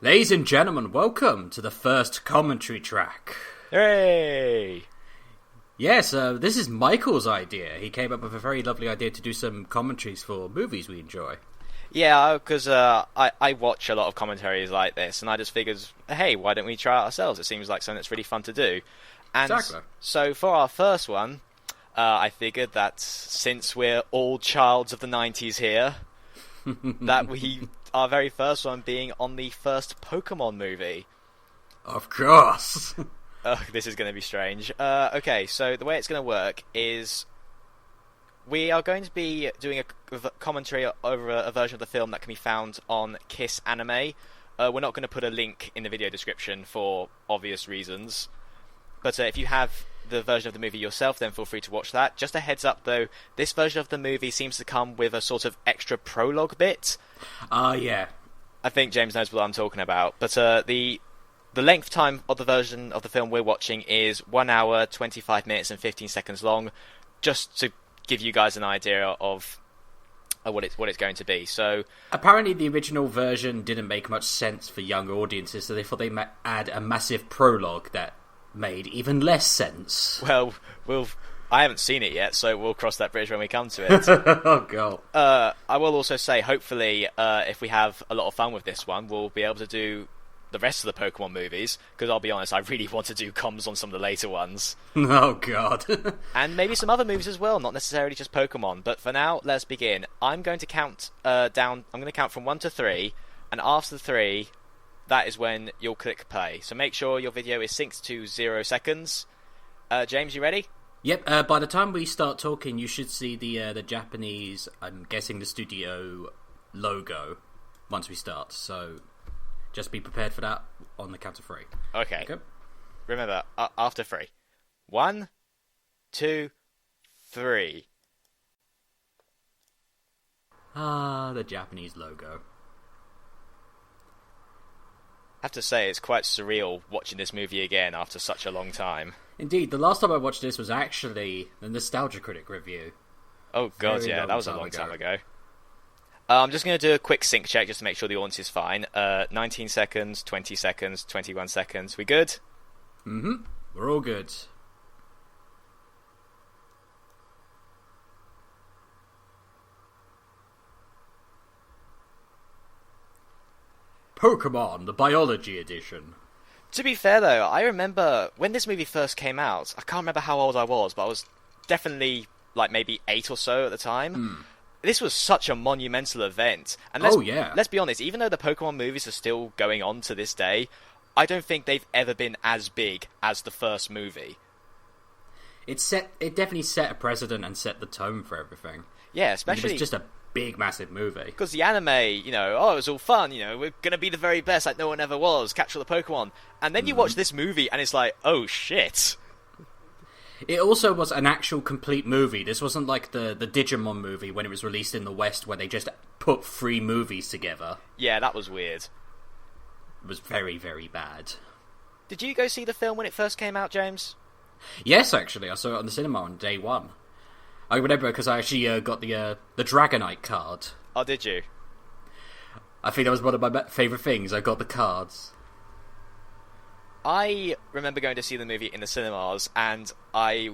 Ladies and gentlemen, welcome to the first commentary track. Hooray! Yes, this is Michael's idea. He came up with a very lovely idea to do some commentaries for movies we enjoy. Yeah, because I watch a lot of commentaries like this, and I just figured, hey, why don't we try it ourselves? It seems like something that's really fun to do. And exactly. So for our first one, I figured that since we're all childs of the 90s here, that our very first one being on the first Pokemon movie. Of course. Oh, this is going to be strange. Okay, so the way it's going to work is we are going to be doing a commentary over a version of the film that can be found on Kiss Anime. We're not going to put a link in the video description for obvious reasons. But if you have the version of the movie yourself, then feel free to watch that. Just a heads up, though, this version of the movie seems to come with a sort of extra prologue bit. Yeah. I think James knows what I'm talking about. But the length time of the version of the film we're watching is 1 hour, 25 minutes and 15 seconds long, just to give you guys an idea of what it's going to be. So apparently the original version didn't make much sense for young audiences, so they thought they'd add a massive prologue that made even less sense. Well, I haven't seen it yet, so we'll cross that bridge when we come to it. Oh, God. I will also say, hopefully, if we have a lot of fun with this one, we'll be able to do the rest of the Pokemon movies, because I'll be honest, I really want to do comms on some of the later ones. Oh, God. And maybe some other movies as well, not necessarily just Pokemon. But for now, let's begin. I'm going to count down. I'm going to count from 1 to 3, and after 3, that is when you'll click play. So make sure your video is synced to 0 seconds. James, you ready? Yep, by the time we start talking, you should see the Japanese, I'm guessing the studio logo, once we start. So just be prepared for that on the count of 3. Okay. Remember, after 3. 1, 2, 3. The Japanese logo. I have to say, it's quite surreal watching this movie again after such a long time. Indeed, the last time I watched this was actually the Nostalgia Critic review. Oh god, yeah, that was a long time ago. I'm just going to do a quick sync check just to make sure the audience is fine. 19 seconds, 20 seconds, 21 seconds. We good? Mm-hmm. We're all good. Pokemon, the Biology Edition. To be fair, though, I remember when this movie first came out, I can't remember how old I was, but I was definitely, like, maybe 8 or so at the time. This was such a monumental event. And let's be honest, even though the Pokemon movies are still going on to this day, I don't think they've ever been as big as the first movie. It definitely set a precedent and set the tone for everything. Yeah, especially... It was just a big, massive movie. Because the anime, it was all fun, we're gonna be the very best like no one ever was, capture the Pokemon. And then you watch this movie and it's like, oh shit. It also was an actual complete movie. This wasn't like the Digimon movie when it was released in the West where they just put 3 movies together. Yeah, that was weird. It was very, very bad. Did you go see the film when it first came out, James? Yes, actually. I saw it on the cinema on day 1. I remember because I actually got the Dragonite card. Oh, did you? I think that was one of my favourite things. I got the cards. I remember going to see the movie in the cinemas, and I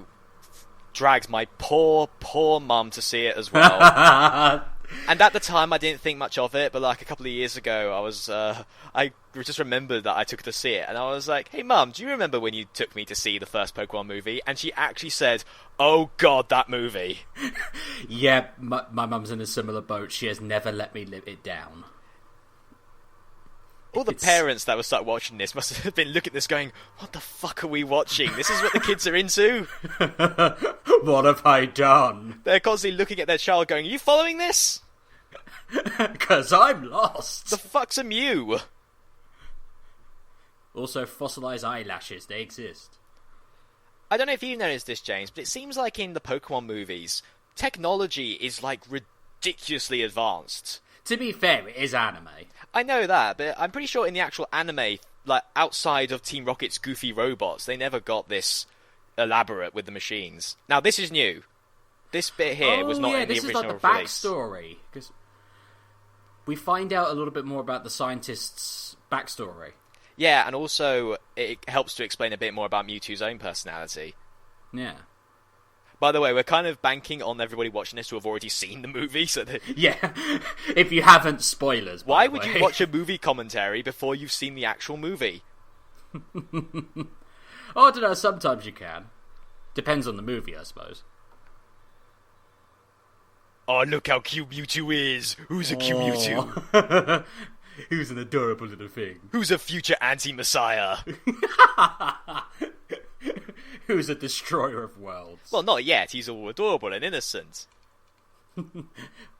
dragged my poor, poor mum to see it as well. And at the time, I didn't think much of it, but like a couple of years ago, I just remembered that I took her to see it, and I was like, hey mum, do you remember when you took me to see the first Pokemon movie? And she actually said, oh god, that movie. Yeah, my mum's in a similar boat. She has never let me live it down. All the parents that were start watching this must have been looking at this going, what the fuck are we watching? This is what the kids are into? What have I done? They're constantly looking at their child going, are you following this? 'Cause I'm lost. The fuck's a Mew? Also, fossilized eyelashes, they exist. I don't know if you've noticed this, James, but it seems like in the Pokemon movies, technology is like ridiculously advanced. To be fair, it is anime. I know that, but I'm pretty sure in the actual anime, like outside of Team Rocket's goofy robots, they never got this elaborate with the machines. Now, this is new. This bit here was not in the original release. This is like the backstory. Because we find out a little bit more about the scientist's backstory. Yeah, and also it helps to explain a bit more about Mewtwo's own personality. Yeah. By the way, we're kind of banking on everybody watching this to have already seen the movie, so that... Yeah, if you haven't, spoilers. Why would you watch a movie commentary before you've seen the actual movie? Oh, I don't know, sometimes you can. Depends on the movie, I suppose. Oh, look how cute Mewtwo is! Who's a cute Mewtwo? Who's an adorable little thing? Who's a future anti-messiah? Who's a destroyer of worlds? Well, not yet. He's all adorable and innocent.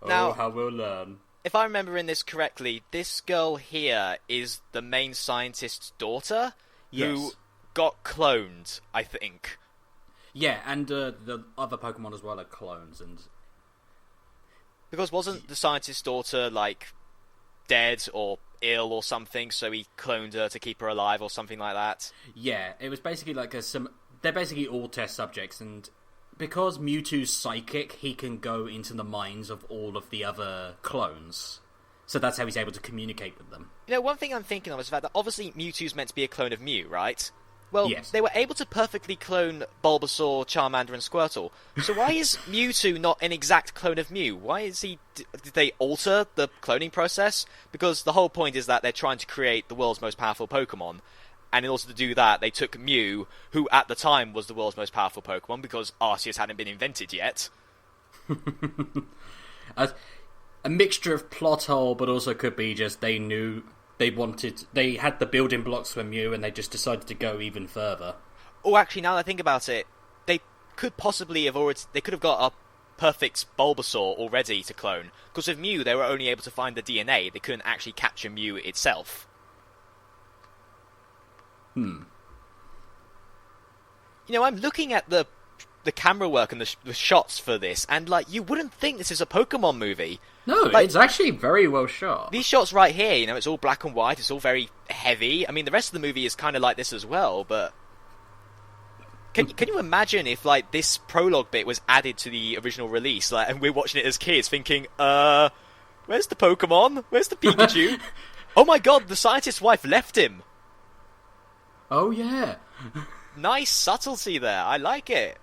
Now, how we'll learn. If I remember in this correctly, this girl here is the main scientist's daughter, who got cloned, I think. Yeah, and the other Pokemon as well are clones, and... Because wasn't the scientist's daughter, like, dead or ill or something, so he cloned her to keep her alive or something like that? Yeah, it was basically like they're basically all test subjects, and because Mewtwo's psychic, he can go into the minds of all of the other clones. So that's how he's able to communicate with them. You know, one thing I'm thinking of is the fact that obviously Mewtwo's meant to be a clone of Mew, right? Well, yes. They were able to perfectly clone Bulbasaur, Charmander, and Squirtle. So why is Mewtwo not an exact clone of Mew? Why is he... Did they alter the cloning process? Because the whole point is that they're trying to create the world's most powerful Pokemon. And in order to do that, they took Mew, who at the time was the world's most powerful Pokemon, because Arceus hadn't been invented yet. A mixture of plot hole, but also could be just they knew... They had the building blocks for Mew, and they just decided to go even further. Oh, actually, now that I think about it, they could possibly have already... They could have got a perfect Bulbasaur already to clone. Because with Mew, they were only able to find the DNA. They couldn't actually capture Mew itself. You know, I'm looking at the camera work and the shots for this, and, like, you wouldn't think this is a Pokemon movie. No, like, it's actually very well shot. These shots right here, you know, it's all black and white, it's all very heavy. I mean, the rest of the movie is kind of like this as well, but... Can you imagine if, like, this prologue bit was added to the original release, like, and we're watching it as kids thinking, where's the Pokemon? Where's the Pikachu? Oh my god, the scientist's wife left him! Oh, yeah. Nice subtlety there, I like it.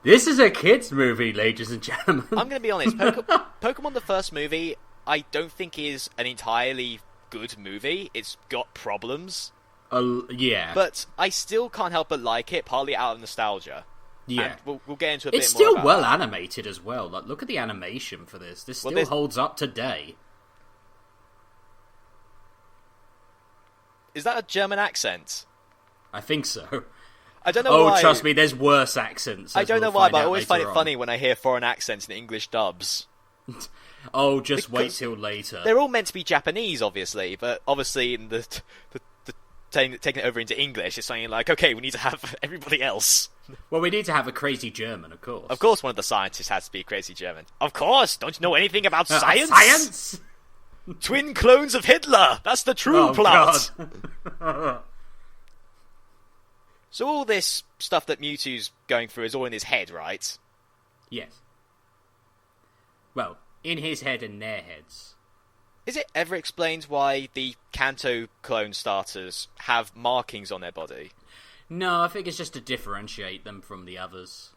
This is a kids' movie, ladies and gentlemen. I'm going to be honest, Pokemon the first movie, I don't think is an entirely good movie. It's got problems. Yeah. But I still can't help but like it, partly out of nostalgia. Yeah. And we'll get into a bit more It's still about well that. animated as well. Like, look at the animation for this. This still holds up today. Is that a German accent? I think so. I don't know why. Oh, trust me, there's worse accents. I don't know why, but I always find it funny when I hear foreign accents in English dubs. Oh, just wait till later. They're all meant to be Japanese, obviously, but obviously in the taking it over into English, it's something like, okay, we need to have everybody else. Well, we need to have a crazy German, of course. Of course one of the scientists has to be a crazy German. Of course! Don't you know anything about science? Science? Twin clones of Hitler! That's the true plot! God. So all this stuff that Mewtwo's going through is all in his head, right? Yes. Well, in his head and their heads. Is it ever explained why the Kanto clone starters have markings on their body? No, I think it's just to differentiate them from the others.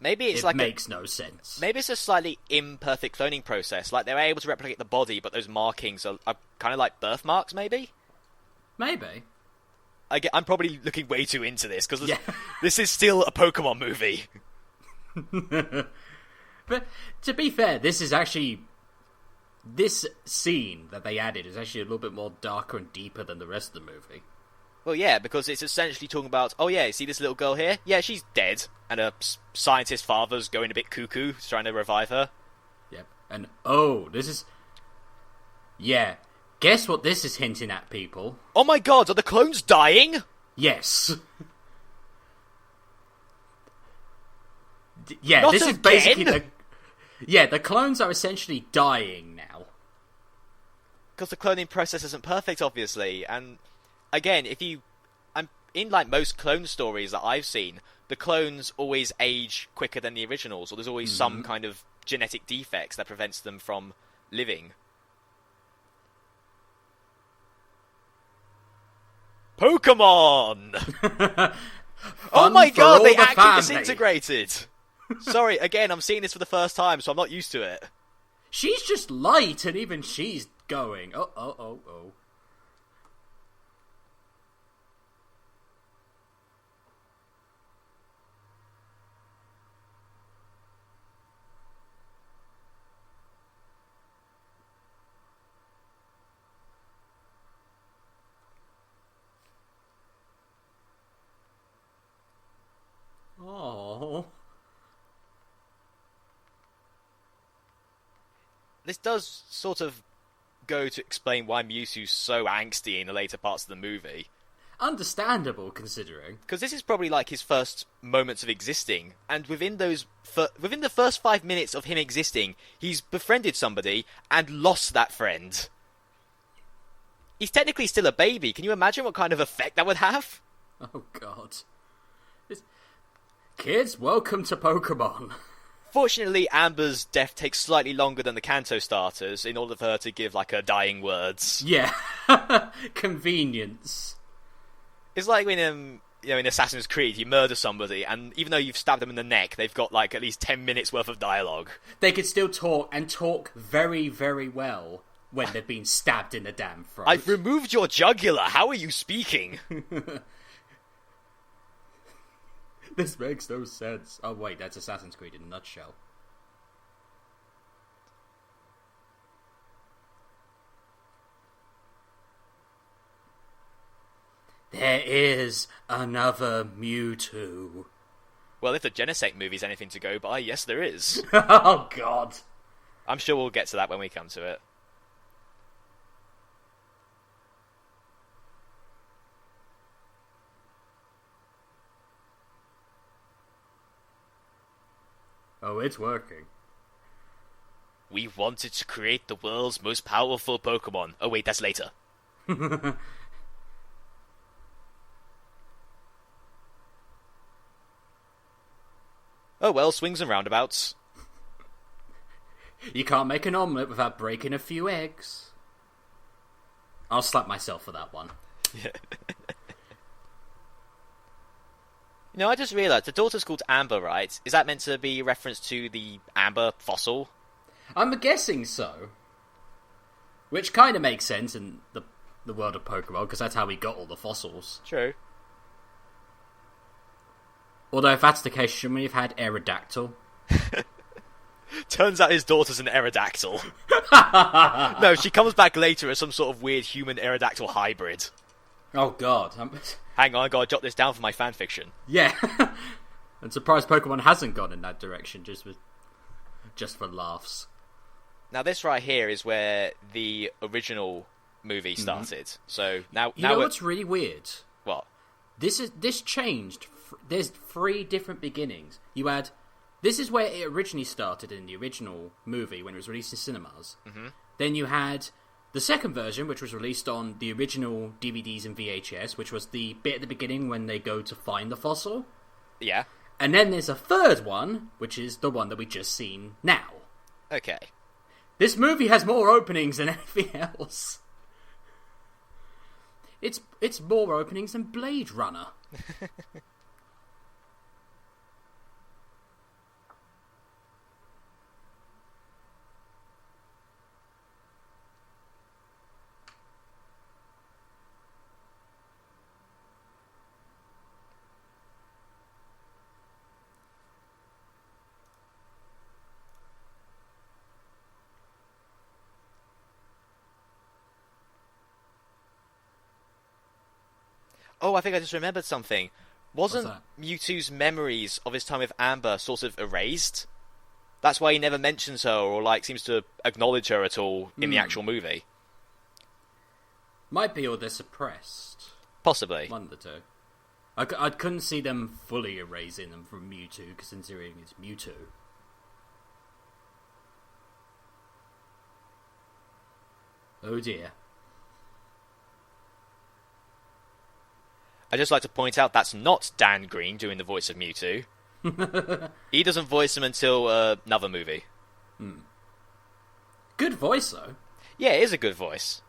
Maybe it's it makes no sense. Maybe it's a slightly imperfect cloning process. Like, they're able to replicate the body, but those markings are kind of like birthmarks, maybe? Maybe. I'm probably looking way too into this, because this is still a Pokemon movie. But, to be fair, this scene that they added is actually a little bit more darker and deeper than the rest of the movie. Well, yeah, because it's essentially talking about, oh yeah, see this little girl here? Yeah, she's dead, and her scientist father's going a bit cuckoo, trying to revive her. Yep, and this is... Yeah, guess what this is hinting at, people? Oh my god, are the clones dying? Yes. Yeah, Not this again? is basically... the clones are essentially dying now. Because the cloning process isn't perfect, obviously, and... Again, in like most clone stories that I've seen, the clones always age quicker than the originals, or there's always some kind of genetic defects that prevents them from living. Pokemon! Oh my god, they actually disintegrated! Sorry, again, I'm seeing this for the first time, so I'm not used to it. She's just light, and even she's going. Oh. Oh. This does sort of go to explain why Mewtwo's so angsty in the later parts of the movie. Understandable, considering. Because this is probably like his first moments of existing, and within the first 5 minutes of him existing, he's befriended somebody and lost that friend. He's technically still a baby. Can you imagine what kind of effect that would have? Oh god. Kids, welcome to Pokemon. Fortunately, Amber's death takes slightly longer than the Kanto starters in order for her to give, like, her dying words. Yeah. Convenience. It's like when, in Assassin's Creed, you murder somebody, and even though you've stabbed them in the neck, they've got, like, at least 10 minutes worth of dialogue. They could still talk, and talk very, very well when they've been stabbed in the damn throat. I've removed your jugular. How are you speaking? This makes no sense. Oh wait, that's Assassin's Creed in a nutshell. There is another Mewtwo. Well, if the Genesect movie's anything to go by, yes there is. Oh god. I'm sure we'll get to that when we come to it. Oh, it's working. We wanted to create the world's most powerful Pokemon. Oh wait, that's later. Oh well, swings and roundabouts. You can't make an omelette without breaking a few eggs. I'll slap myself for that one. Yeah. You know, I just realised the daughter's called Amber, right? Is that meant to be a reference to the Amber fossil? I'm guessing so. Which kind of makes sense in the world of Pokemon, because that's how we got all the fossils. True. Although if that's the case, shouldn't we have had Aerodactyl? Turns out his daughter's an Aerodactyl. No, she comes back later as some sort of weird human Aerodactyl hybrid. Oh god. Hang on, I gotta jot this down for my fanfiction. Yeah. I'm surprised Pokemon hasn't gone in that direction, just for laughs. Now this right here is where the original movie started. Mm-hmm. So now what's really weird? What? This changed. There's 3 different beginnings. This is where it originally started in the original movie when it was released in cinemas. Mm-hmm. Then you had the second version, which was released on the original DVDs and VHS, which was the bit at the beginning when they go to find the fossil. Yeah. And then there's a third one, which is the one that we just seen now. Okay. This movie has more openings than anything else. It's more openings than Blade Runner. Oh, I think I just remembered something. Wasn't Mewtwo's memories of his time with Amber sort of erased? That's why he never mentions her or seems to acknowledge her at all in the actual movie. Might be, or they're suppressed. Possibly. One of the two. I couldn't see them fully erasing them from Mewtwo, considering it's Mewtwo. Oh dear. I'd just like to point out that's not Dan Green doing the voice of Mewtwo. He doesn't voice him until another movie. Good voice, though. Yeah, it is a good voice.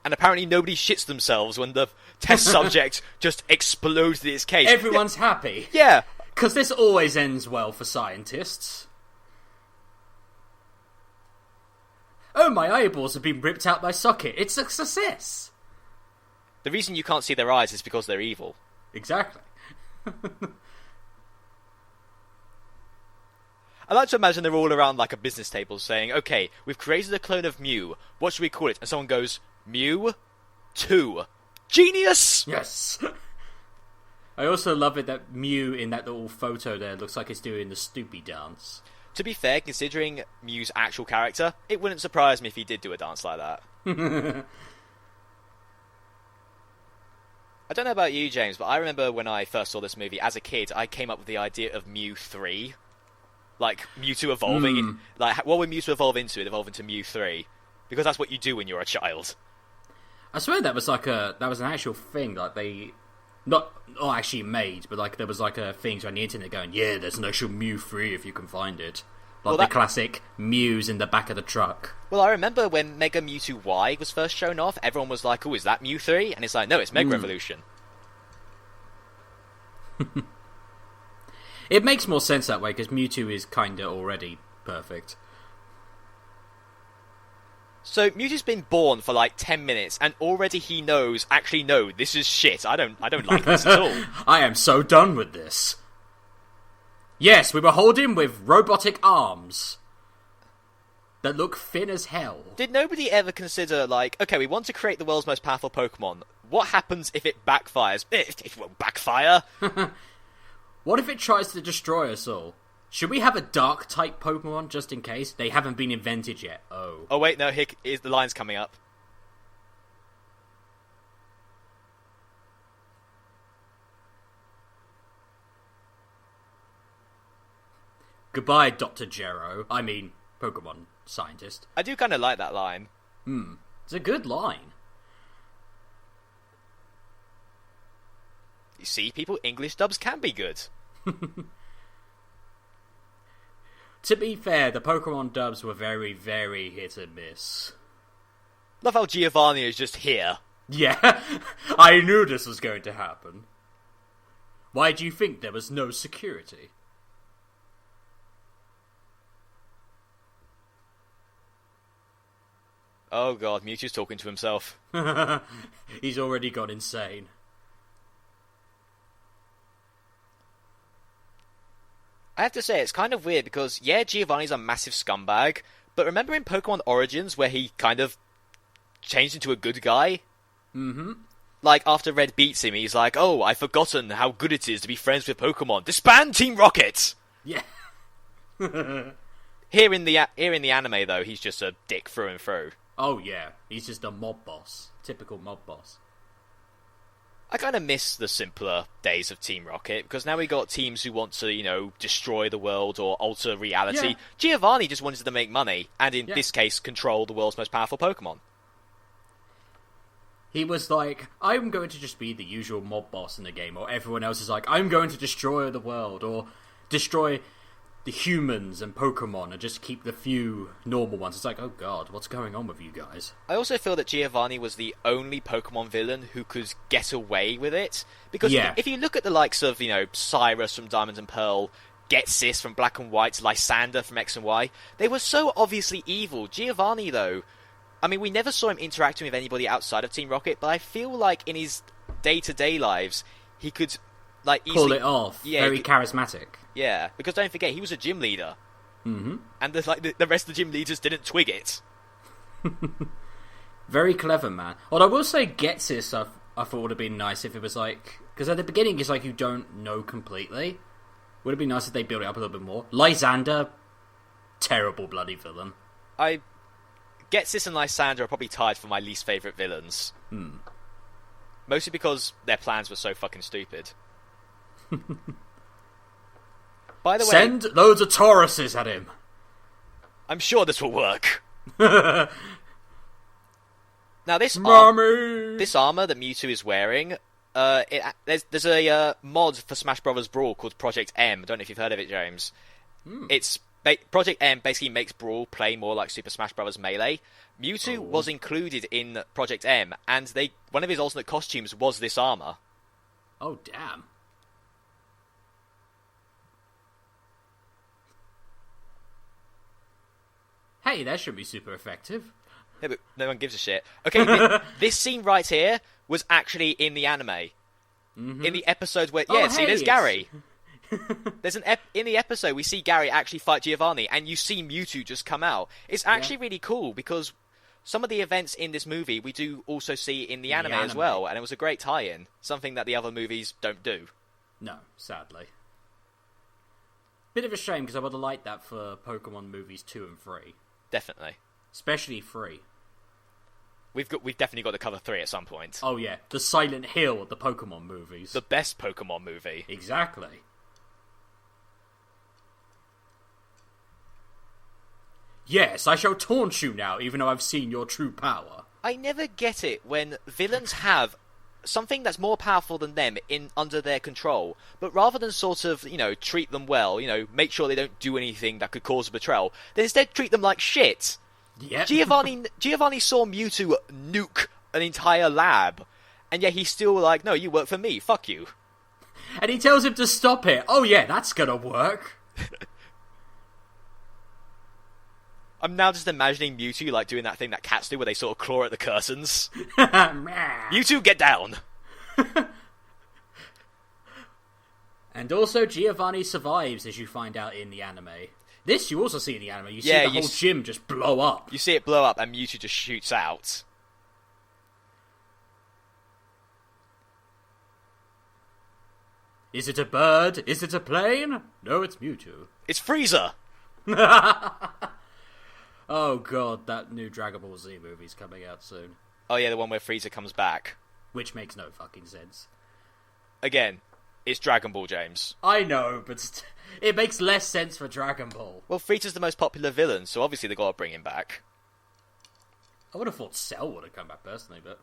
And apparently nobody shits themselves when the test subject just explodes in its case. Everyone's happy. Yeah. Because this always ends well for scientists. Oh, my eyeballs have been ripped out my socket. It's a success. The reason you can't see their eyes is because they're evil. Exactly. I like to imagine they're all around like a business table saying, okay, we've created a clone of Mew. What should we call it? And someone goes, Mew 2. Genius! Yes! I also love it that Mew in that little photo there looks like it's doing the Stoopy dance. To be fair, considering Mew's actual character, it wouldn't surprise me if he did do a dance like that. I don't know about you, James, but I remember when I first saw this movie, as a kid, I came up with the idea of Mew 3. Like, Mewtwo evolving. Like, what would Mewtwo evolve into? It'd evolve into Mew 3. Because that's what you do when you're a child. I swear that was an actual thing, like they... Not actually made, but like there was like a thing on the internet going, yeah, there's an actual Mew 3 if you can find it. Like the classic Mews in the back of the truck. Well, I remember when Mega Mewtwo Y was first shown off, everyone was like, oh, is that Mew 3? And it's like, no, it's Mega Revolution. It makes more sense that way, because Mewtwo is kinda already perfect. So, Mewtwo's been born for like 10 minutes, and already he knows, actually, no, this is shit. I don't like this at all. I am so done with this. Yes, we behold him with robotic arms that look thin as hell. Did nobody ever consider, like, okay, we want to create the world's most powerful Pokemon. What happens if it backfires? It won't backfire. What if it tries to destroy us all? Should we have a Dark-type Pokemon, just in case? They haven't been invented yet. Oh. Oh, wait, no, here's the line's coming up. Goodbye, Dr. Gero. I mean, Pokemon scientist. I do kind of like that line. It's a good line. You see, people, English dubs can be good. To be fair, the Pokemon dubs were very, very hit and miss. Love how Giovanni is just here. Yeah, I knew this was going to happen. Why do you think there was no security? Oh god, Mewtwo's talking to himself. He's already gone insane. I have to say, it's kind of weird because, yeah, Giovanni's a massive scumbag, but remember in Pokemon Origins where he kind of changed into a good guy? Mm-hmm. Like, after Red beats him, he's like, oh, I've forgotten how good it is to be friends with Pokemon. Disband Team Rocket! Yeah. Here in the anime, though, he's just a dick through and through. Oh, yeah. He's just a mob boss. Typical mob boss. I kind of miss the simpler days of Team Rocket, because now we got teams who want to, destroy the world or alter reality. Yeah. Giovanni just wanted to make money, and in this case, control the world's most powerful Pokemon. He was like, I'm going to just be the usual mob boss in the game, or everyone else is like, I'm going to destroy the world, or destroy the humans and Pokemon, and just keep the few normal ones. It's like, oh god, what's going on with you guys? I also feel that Giovanni was the only Pokemon villain who could get away with it. Because if you look at the likes of, Cyrus from Diamond and Pearl, Getsis from Black and White, Lysander from X and Y, they were so obviously evil. Giovanni, though, I mean, we never saw him interacting with anybody outside of Team Rocket, but I feel like in his day-to-day lives, he could, easily... pull it off. Yeah, very charismatic. Yeah, because don't forget, he was a gym leader. Mm-hmm. And the rest of the gym leaders didn't twig it. Very clever, man. Although I will say Getsis, I thought would have been nice if it was like... Because at the beginning, it's like you don't know completely. Would it be nice if they built it up a little bit more? Lysander, terrible bloody villain. Getsis and Lysander are probably tied for my least favourite villains. Mostly because their plans were so fucking stupid. By the way... Send loads of Tauruses at him! I'm sure this will work. Now this armor that Mewtwo is wearing, there's a mod for Smash Bros. Brawl called Project M. I don't know if you've heard of it, James. It's Project M basically makes Brawl play more like Super Smash Bros. Melee. Mewtwo was included in Project M, and one of his alternate costumes was this armor. Oh, damn. Hey, that should be super effective. Yeah, but no one gives a shit. Okay, this scene right here was actually in the anime. In the episode where... there's Gary. There's in the episode, we see Gary actually fight Giovanni, and you see Mewtwo just come out. It's actually really cool, because some of the events in this movie we do also see in the anime as well, and it was a great tie-in. Something that the other movies don't do. No, sadly. Bit of a shame, because I would have liked that for Pokemon movies 2 and 3. Definitely. Especially 3. We've definitely got to cover 3 at some point. Oh yeah, the Silent Hill of the Pokemon movies. The best Pokemon movie. Exactly. Yes, I shall taunt you now, even though I've seen your true power. I never get it when villains have something that's more powerful than them under their control, but rather than sort of, treat them well, make sure they don't do anything that could cause a betrayal, they instead treat them like shit. Yep. Giovanni saw Mewtwo nuke an entire lab, and yet he's still like, no, you work for me, fuck you. And he tells him to stop it. Oh yeah, that's gonna work. I'm now just imagining Mewtwo like doing that thing that cats do where they sort of claw at the curtains. Mewtwo, get down! And also Giovanni survives, as you find out in the anime. This you also see in the anime. You see the whole gym just blow up. You see it blow up and Mewtwo just shoots out. Is it a bird? Is it a plane? No, it's Mewtwo. It's Frieza! Oh god, that new Dragon Ball Z movie's coming out soon. Oh yeah, the one where Frieza comes back. Which makes no fucking sense. Again, it's Dragon Ball, James. I know, but it makes less sense for Dragon Ball. Well, Frieza's the most popular villain, so obviously they gotta bring him back. I would have thought Cell would have come back personally, but...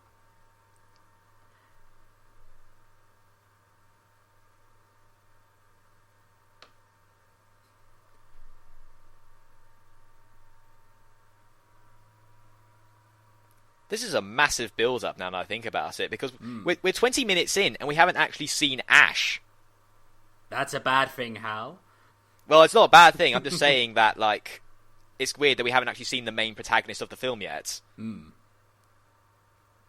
This is a massive build-up now that I think about it, because we're 20 minutes in and we haven't actually seen Ash. That's a bad thing, Hal. Well, it's not a bad thing. I'm just saying that, it's weird that we haven't actually seen the main protagonist of the film yet.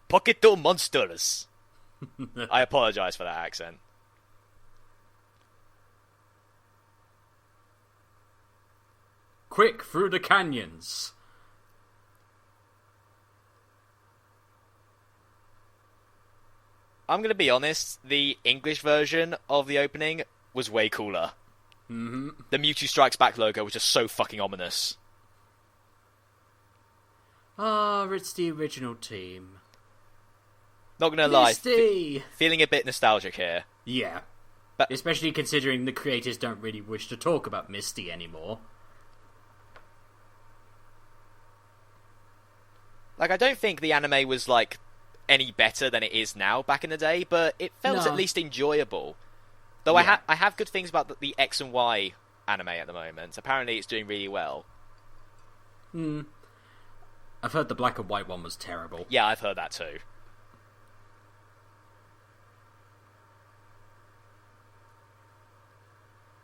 Pocket monsters. I apologise for that accent. Quick, through the canyons. I'm going to be honest, the English version of the opening was way cooler. Mm-hmm. The Mewtwo Strikes Back logo was just so fucking ominous. It's the original team. Not going to lie, Misty! Feeling a bit nostalgic here. Yeah. But especially considering the creators don't really wish to talk about Misty anymore. I don't think the anime was, any better than it is now back in the day, but it felt at least enjoyable. Though I have good things about the X and Y anime at the moment. Apparently it's doing really well. I've heard the black and white one was terrible. Yeah, I've heard that too.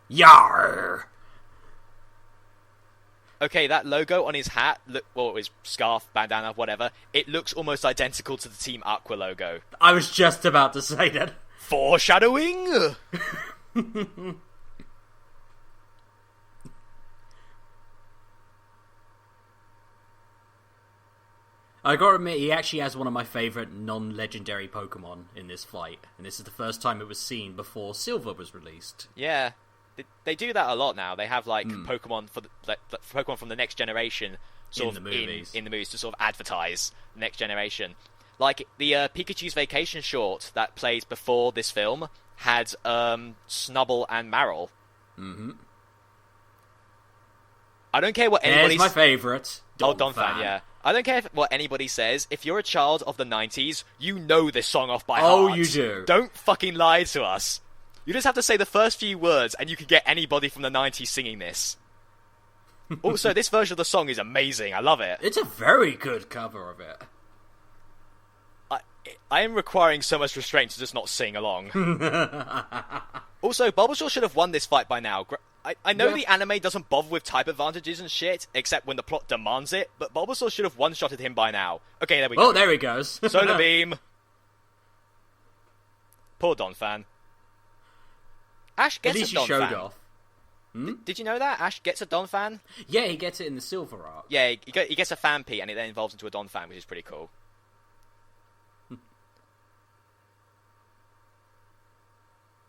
Yarr! Okay, that logo on his hat, his scarf, bandana, whatever, it looks almost identical to the Team Aqua logo. I was just about to say that. Foreshadowing! I gotta admit, he actually has one of my favourite non-legendary Pokemon in this fight, and this is the first time it was seen before Silver was released. Yeah. They do that a lot now. They have Pokemon Pokemon from the next generation in the movies to sort of advertise the next generation. Like the Pikachu's Vacation short that plays before this film had Snubble and Marill. Mm-hmm. I don't care what anybody's... There's my favourite. Donphan, yeah. I don't care what anybody says. If you're a child of the 90s, you know this song off by heart. Oh, you do. Don't fucking lie to us. You just have to say the first few words and you can get anybody from the 90s singing this. Also, this version of the song is amazing. I love it. It's a very good cover of it. I am requiring so much restraint to just not sing along. Also, Bulbasaur should have won this fight by now. I know the anime doesn't bother with type advantages and shit, except when the plot demands it, but Bulbasaur should have one-shotted him by now. Okay, there we go. Oh, there he goes. Solar Beam. Poor Donphan. Ash gets At least a you showed Donphan. off. Did you know that? Ash gets a Donphan? Yeah, he gets it in the silver arc. Yeah, he gets a Phanpy, and it then evolves into a Donphan, which is pretty cool.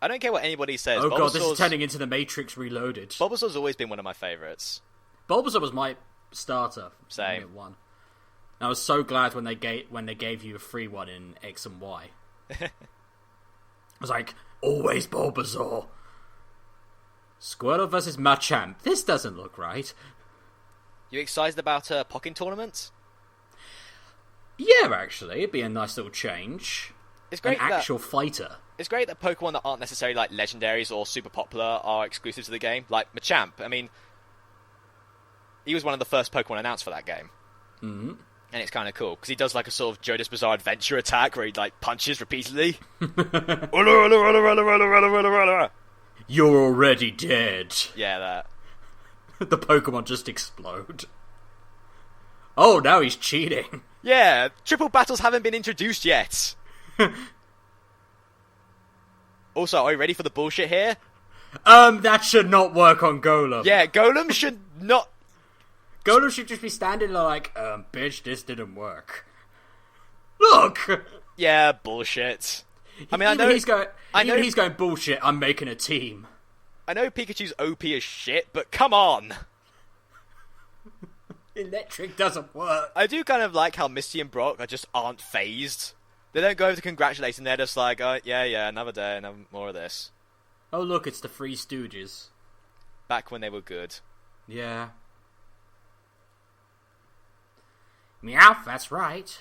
I don't care what anybody says. Oh god, this is turning into the Matrix Reloaded. Bulbasaur's always been one of my favourites. Bulbasaur was my starter. Same. Minute one. And I was so glad when they gave you a free one in X and Y. I was like, always Bulbasaur. Squirtle versus Machamp. This doesn't look right. You excited about a Pokken tournament? Yeah, actually, it'd be a nice little change. It's great. An actual fighter. It's great that Pokemon that aren't necessarily like legendaries or super popular are exclusive to the game. Like Machamp, I mean, he was one of the first Pokemon announced for that game. Mm-hmm. And it's kind of cool, because he does like a sort of JoJo's Bizarre Adventure attack where he like punches repeatedly. You're already dead. Yeah, that. The Pokemon just explode. Oh, now he's cheating. Yeah, triple battles haven't been introduced yet. Also, are you ready for the bullshit here? That should not work on Golem. Yeah, Golem should not... Golem should just be standing there like, bitch, this didn't work. Look! Yeah, bullshit. I mean, he's going, bullshit, I'm making a team. I know Pikachu's OP as shit, but come on! Electric doesn't work. I do kind of like how Misty and Brock aren't phased. They don't go over to congratulate him, they're just like, oh, yeah, another day, and more of this. Oh, look, it's the Three Stooges. Back when they were good. Yeah. Meowth, that's right.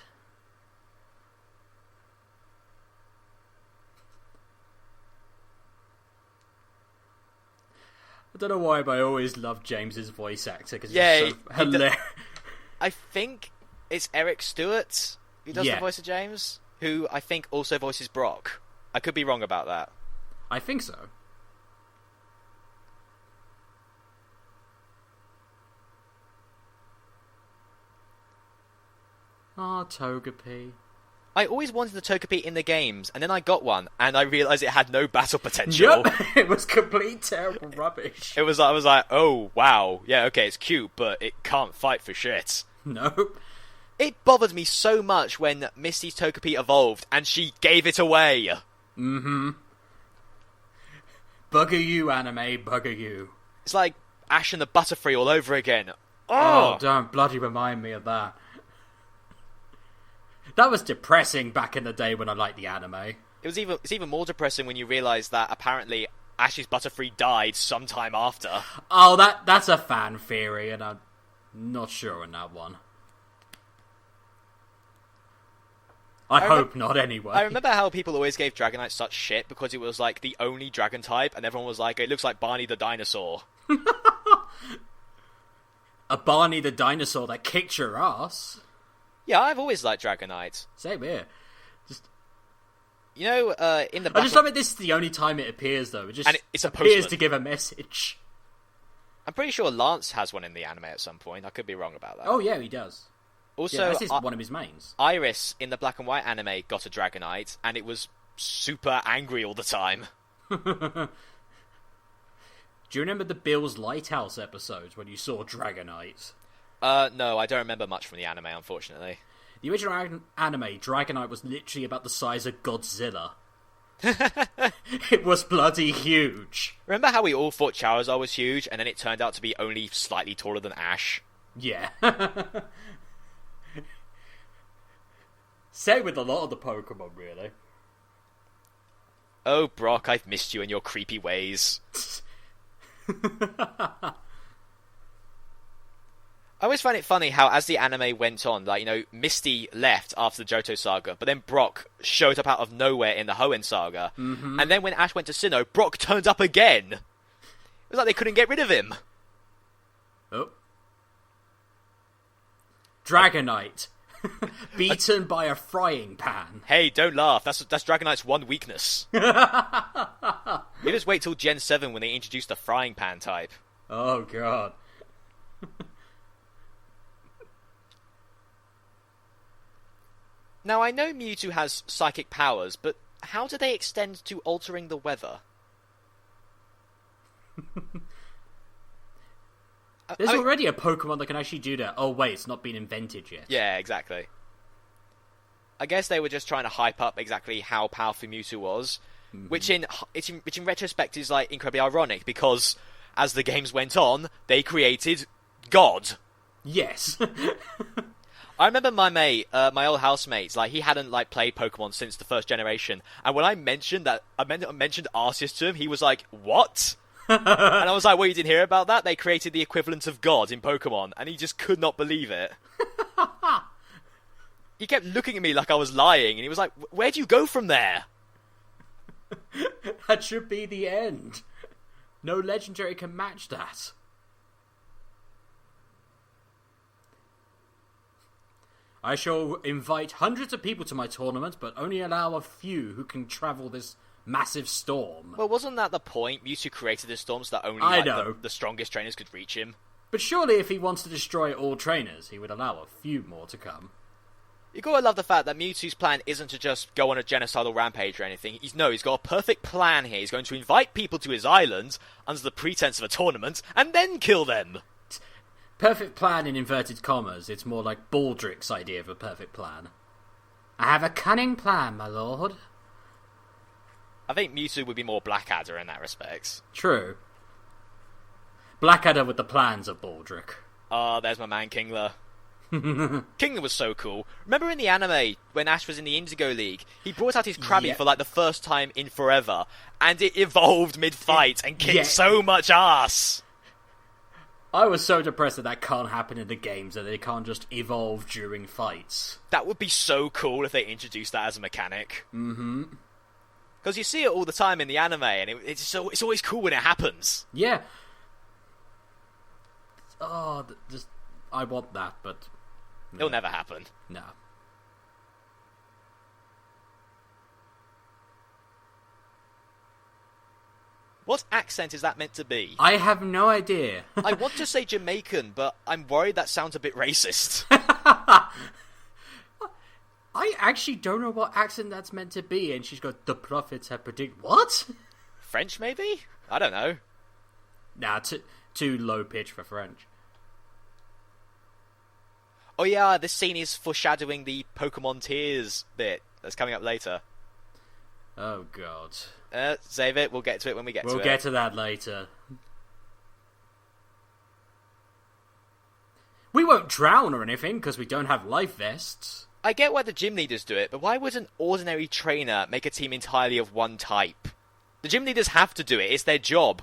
I don't know why, but I always love James's voice actor, because he's so hilarious. I think it's Eric Stewart who does the voice of James, who I think also voices Brock. I could be wrong about that. I think so. Ah, Togepi. I always wanted a Togepi in the games, and then I got one, and I realised it had no battle potential. Yep, it was complete terrible rubbish. I was like, oh, wow, yeah, okay, it's cute, but it can't fight for shit. Nope. It bothered me so much when Misty's Togepi evolved, and she gave it away. Mm-hmm. Bugger you, anime, bugger you. It's like Ash and the Butterfree all over again. Oh, don't bloody remind me of that. That was depressing back in the day when I liked the anime. It's even more depressing when you realise that apparently Ash's Butterfree died sometime after. Oh, that's a fan theory, and I'm not sure on that one. I hope not, anyway. I remember how people always gave Dragonite such shit because it was like the only dragon type, and everyone was like, it looks like Barney the dinosaur. A Barney the dinosaur that kicked your ass. Yeah, I've always liked Dragonite. Same here. You know, in the I just love it. This is the only time it appears, though. It just it's a appears postman. to give a message. I'm pretty sure Lance has one in the anime at some point. I could be wrong about that. Oh yeah, he does. Also, this is one of his mains. Iris in the black and white anime got a Dragonite, and it was super angry all the time. Do you remember the Bill's Lighthouse episodes when you saw Dragonite? No, I don't remember much from the anime, unfortunately. The original anime, Dragonite was literally about the size of Godzilla. It was bloody huge. Remember how we all thought Charizard was huge, and then it turned out to be only slightly taller than Ash? Yeah. Same with a lot of the Pokemon, really. Oh, Brock, I've missed you and your creepy ways. I always find it funny how, as the anime went on, like, Misty left after the Johto saga, but then Brock showed up out of nowhere in the Hoenn saga. Mm-hmm. And then when Ash went to Sinnoh, Brock turned up again. It was like they couldn't get rid of him. Oh. Dragonite. Beaten by a frying pan. Hey, don't laugh. That's Dragonite's one weakness. You just wait till Gen 7 when they introduce the frying pan type. Oh, God. Now, I know Mewtwo has psychic powers, but how do they extend to altering the weather? There's already a Pokemon that can actually do that. Oh, wait, it's not been invented yet. Yeah, exactly. I guess they were just trying to hype up exactly how powerful Mewtwo was, which in retrospect is like incredibly ironic, because as the games went on, they created God. Yes. I remember my mate, my old housemate, like, he hadn't like played Pokemon since the first generation, and when I mentioned Arceus to him, he was like, "What?" And I was like, "Well, you didn't hear about that? They created the equivalent of God in Pokemon," and he just could not believe it. He kept looking at me like I was lying, and he was like, "Where do you go from there?" That should be the end. No legendary can match that. I shall invite hundreds of people to my tournament, but only allow a few who can travel this massive storm. Well, wasn't that the point? Mewtwo created this storm so that only the strongest trainers could reach him. But surely if he wants to destroy all trainers, he would allow a few more to come. You gotta love the fact that Mewtwo's plan isn't to just go on a genocidal rampage or anything. He's got a perfect plan here. He's going to invite people to his island under the pretense of a tournament, and then kill them. Perfect plan in inverted commas. It's more like Baldrick's idea of a perfect plan. I have a cunning plan, my lord. I think Mewtwo would be more Blackadder in that respect. True. Blackadder with the plans of Baldrick. Ah, there's my man Kingler. Kingler was so cool. Remember in the anime, when Ash was in the Indigo League, he brought out his Krabby for like the first time in forever, and it evolved mid-fight and kicked so much ass! I was so depressed that can't happen in the games, that they can't just evolve during fights. That would be so cool if they introduced that as a mechanic. Mm-hmm. Because you see it all the time in the anime, and it's always cool when it happens. Yeah. Oh, I want that, but... No. It'll never happen. No. What accent is that meant to be? I have no idea. I want to say Jamaican, but I'm worried that sounds a bit racist. I actually don't know what accent that's meant to be, and she's got, the prophets have predicted... What? French, maybe? I don't know. Nah, too low pitch for French. Oh yeah, this scene is foreshadowing the Pokemon Tears bit that's coming up later. Oh god. Save it, we'll get to it when we get to it. We'll get to that later. We won't drown or anything, because we don't have life vests. I get why the gym leaders do it, but why would an ordinary trainer make a team entirely of one type? The gym leaders have to do it, it's their job.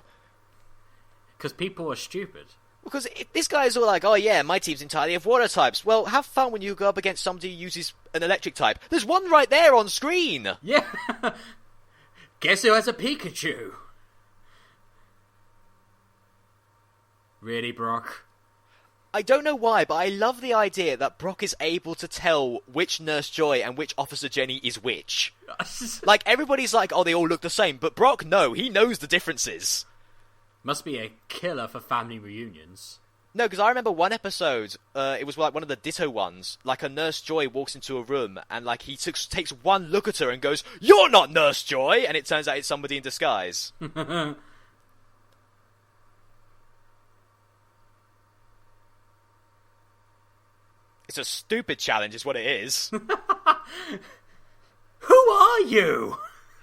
Because people are stupid. Because this guy is all like, oh yeah, my team's entirely of water types. Well, have fun when you go up against somebody who uses an electric type. There's one right there on screen! Yeah! Guess who has a Pikachu? Really, Brock? I don't know why, but I love the idea that Brock is able to tell which Nurse Joy and which Officer Jenny is which. Like, everybody's like, oh, they all look the same, but Brock, no, he knows the differences. Must be a killer for family reunions. No, because I remember one episode, it was like one of the Ditto ones, like a Nurse Joy walks into a room, and like he takes one look at her and goes, "You're not Nurse Joy!" And it turns out it's somebody in disguise. It's a stupid challenge, is what it is. Who are you?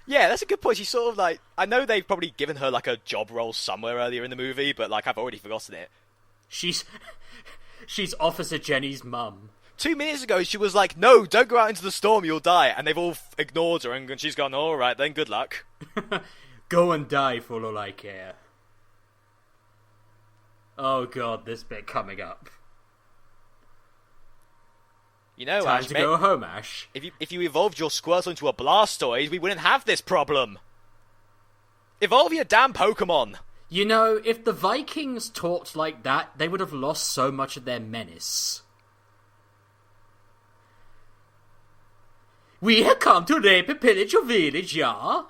Yeah, that's a good point. She's sort of like... I know they've probably given her like a job role somewhere earlier in the movie, but like I've already forgotten it. She's Officer Jenny's mum. 2 minutes ago she was like, no, don't go out into the storm, you'll die. And they've all ignored her and she's gone, alright then, good luck. Go and die for all I care. Oh god, this bit coming up. You know, Time Ash, to go home, Ash. if you evolved your Squirtle into a Blastoise, we wouldn't have this problem. Evolve your damn Pokemon. You know, if the Vikings talked like that, they would have lost so much of their menace. We have come to rape and pillage your village, yeah?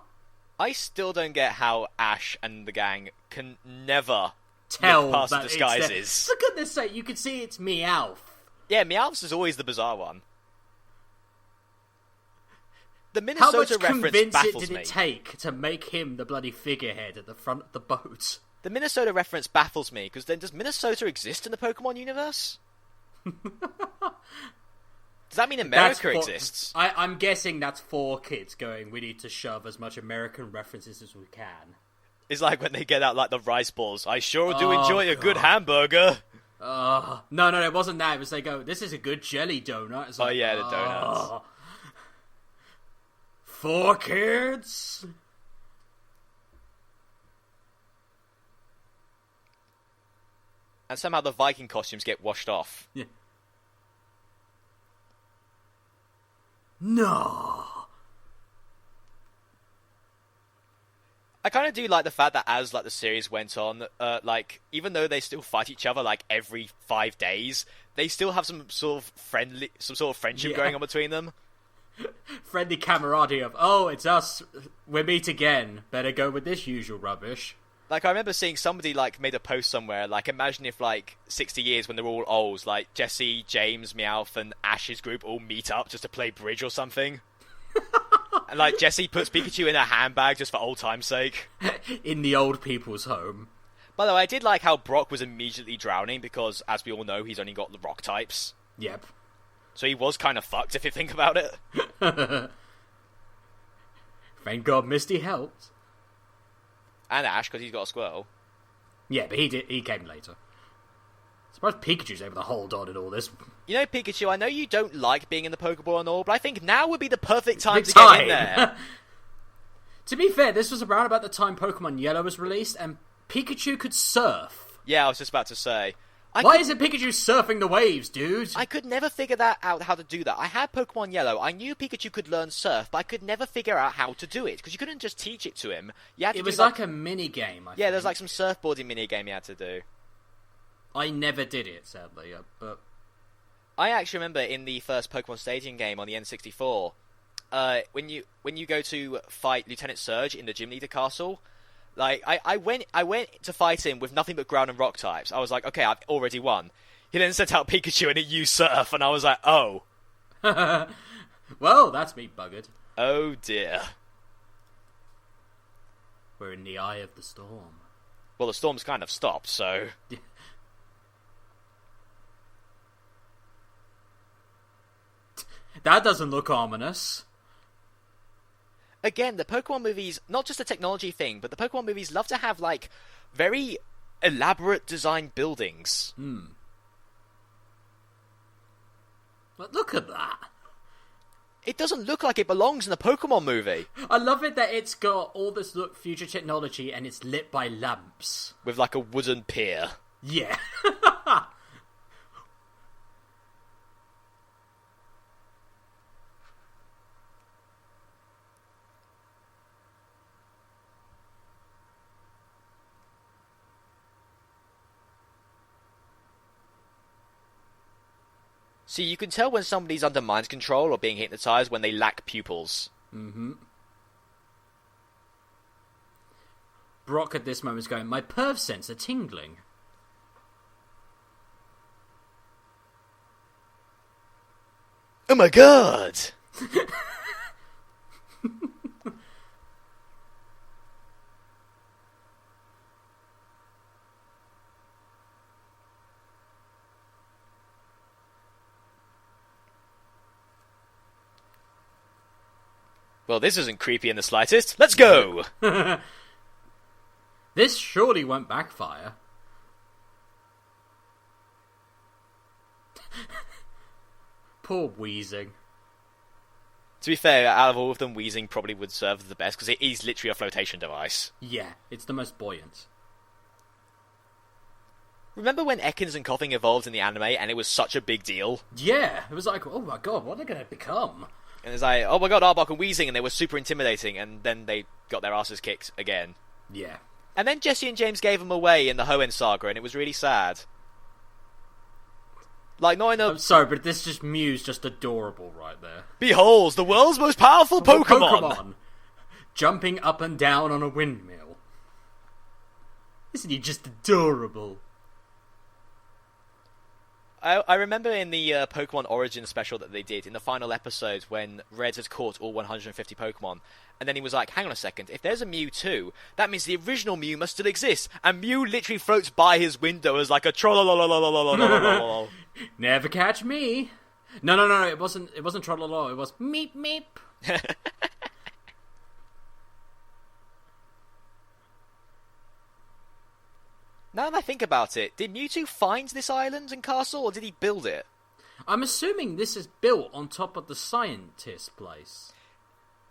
I still don't get how Ash and the gang can never Tell look past the that disguises. For goodness sake, you can see it's Meowth. Yeah, Meowth's is always the bizarre one. The How much Minnesota reference convincing baffles did me. it take to make him the bloody figurehead at the front of the boat? The Minnesota reference baffles me, because then does Minnesota exist in the Pokemon universe? Does that mean America exists? I'm guessing that's 4 kids going, we need to shove as much American references as we can. It's like when they get out like the rice balls. I sure do enjoy a good hamburger. No, it wasn't that. It was they go, this is a good jelly donut. It's like, yeah, the donuts. 4 kids? And somehow the Viking costumes get washed off. Yeah. No. I kind of do like the fact that as like the series went on, like even though they still fight each other like every 5 days, they still have some sort of friendship going on between them. Friendly camaraderie of, oh, it's us, we meet again, better go with this usual rubbish. Like, I remember seeing somebody, like, made a post somewhere, like, imagine if, like, 60 years when they're all old, like, Jesse, James, Meowth, and Ash's group all meet up just to play bridge or something. And, like, Jesse puts Pikachu in a handbag just for old time's sake. In the old people's home. By the way, I did like how Brock was immediately drowning, because, as we all know, he's only got the rock types. Yep. So he was kind of fucked, if you think about it. Thank God Misty helped. And Ash, because he's got a Squirtle. Yeah, but he came later. Surprised Pikachu's able to hold on in all this. You know, Pikachu, I know you don't like being in the Pokeball and all, but I think now would be the perfect time to get in there. To be fair, this was around about the time Pokemon Yellow was released, and Pikachu could surf. Yeah, I was just about to say. Why isn't Pikachu surfing the waves, dude? I could never figure that out, how to do that. I had Pokemon Yellow. I knew Pikachu could learn surf, but I could never figure out how to do it, because you couldn't just teach it to him. You had to it was like a mini-game, I think. there's like some surfboarding mini-game you had to do. I never did it, sadly, but... I actually remember in the first Pokemon Stadium game on the N64, when you go to fight Lieutenant Surge in the Gym Leader Castle, like, I went to fight him with nothing but ground and rock types. I was like, okay, I've already won. He then sent out Pikachu and it used Surf, and I was like, oh. Well, that's me buggered. Oh dear. We're in the eye of the storm. Well, the storm's kind of stopped, so... That doesn't look ominous. Again, the Pokemon movies, not just a technology thing, but the Pokemon movies love to have, like, very elaborate designed buildings. But look at that. It doesn't look like it belongs in a Pokemon movie. I love it that it's got all this future technology and it's lit by lamps. With, like, a wooden pier. Yeah. See, you can tell when somebody's under mind control or being hypnotized when they lack pupils. Brock at this moment is going, my perv sense are tingling. Oh my god! Well, this isn't creepy in the slightest. Let's go! This surely won't backfire. Poor Wheezing. To be fair, out of all of them, Wheezing probably would serve the best, because it is literally a flotation device. Yeah, it's the most buoyant. Remember when Ekans and Koffing evolved in the anime and it was such a big deal? Yeah, it was like, oh my god, what are they going to become? And it's like, oh my god, Arbok and Weezing, and they were super intimidating, and then they got their asses kicked again. Yeah. And then Jesse and James gave them away in the Hoenn saga, and it was really sad. Like, not in a... I'm sorry, but this just Mew's just adorable right there. Behold, the world's most powerful Pokemon! Jumping up and down on a windmill. Isn't he just adorable? I remember in the Pokemon Origin special that they did, in the final episode, when Red had caught all 150 Pokemon, and then he was like, hang on a second, if there's a Mewtwo, that means the original Mew must still exist, and Mew literally floats by his window as like a trollolololololololololol. Never catch me. No, it wasn't trollolol, it was meep meep. Now that I think about it, did Mewtwo find this island and castle, or did he build it? I'm assuming this is built on top of the scientist place.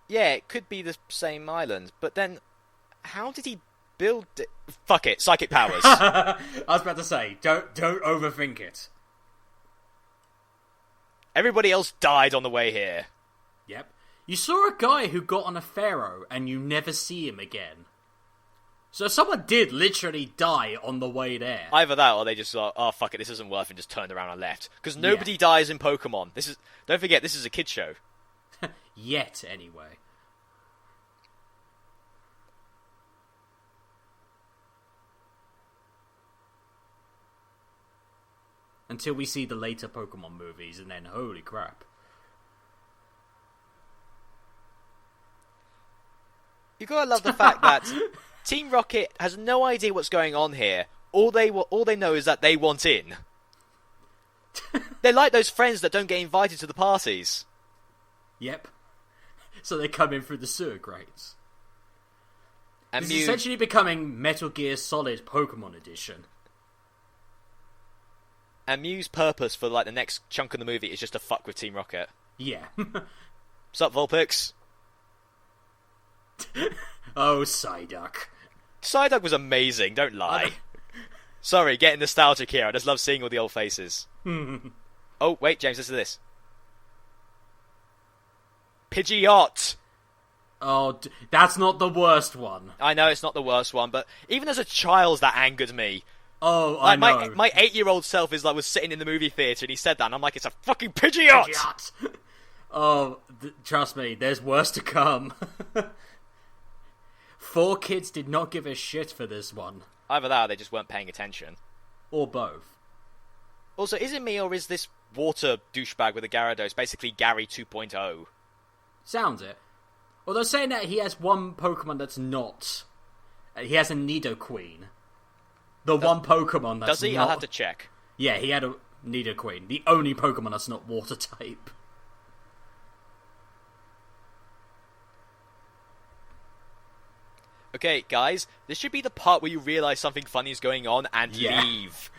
Yeah, it could be the same island, but then how did he build it? Fuck it, psychic powers. I was about to say, don't overthink it. Everybody else died on the way here. Yep. You saw a guy who got on a pharaoh and you never see him again. So someone did literally die on the way there. Either that, or they just thought, "Oh fuck it, this isn't worth it," and just turned around and left. Because nobody dies in Pokemon. Don't forget, this is a kid show. Yet, anyway. Until we see the later Pokemon movies, and then holy crap. You gotta love the fact that Team Rocket has no idea what's going on here. All they know is that they want in. They're like those friends that don't get invited to the parties. Yep. So they come in through the sewer grates. And This is essentially becoming Metal Gear Solid Pokemon Edition. And Mew's purpose for like the next chunk of the movie is just to fuck with Team Rocket. Yeah. Sup, Vulpix? Oh, Psyduck. Psyduck was amazing, don't lie. Sorry, getting nostalgic here. I just love seeing all the old faces. Oh, wait, James, listen to this. Pidgeot! Oh, that's not the worst one. I know it's not the worst one, but even as a child, that angered me. Oh, I know. My 8-year-old self was sitting in the movie theatre and he said that, and I'm like, it's a fucking Pidgeot! Oh, trust me, there's worse to come. 4 kids did not give a shit for this one. Either that or they just weren't paying attention. Or both. Also, is it me or is this water douchebag with a Gyarados basically Gary 2.0? Sounds it. Although saying that, he has one Pokemon that's not. He has a Nidoqueen. One Pokemon that's not... Does he? I'll have to check. Yeah, he had a Nidoqueen. The only Pokemon that's not water type. Okay, guys, this should be the part where you realise something funny is going on and leave.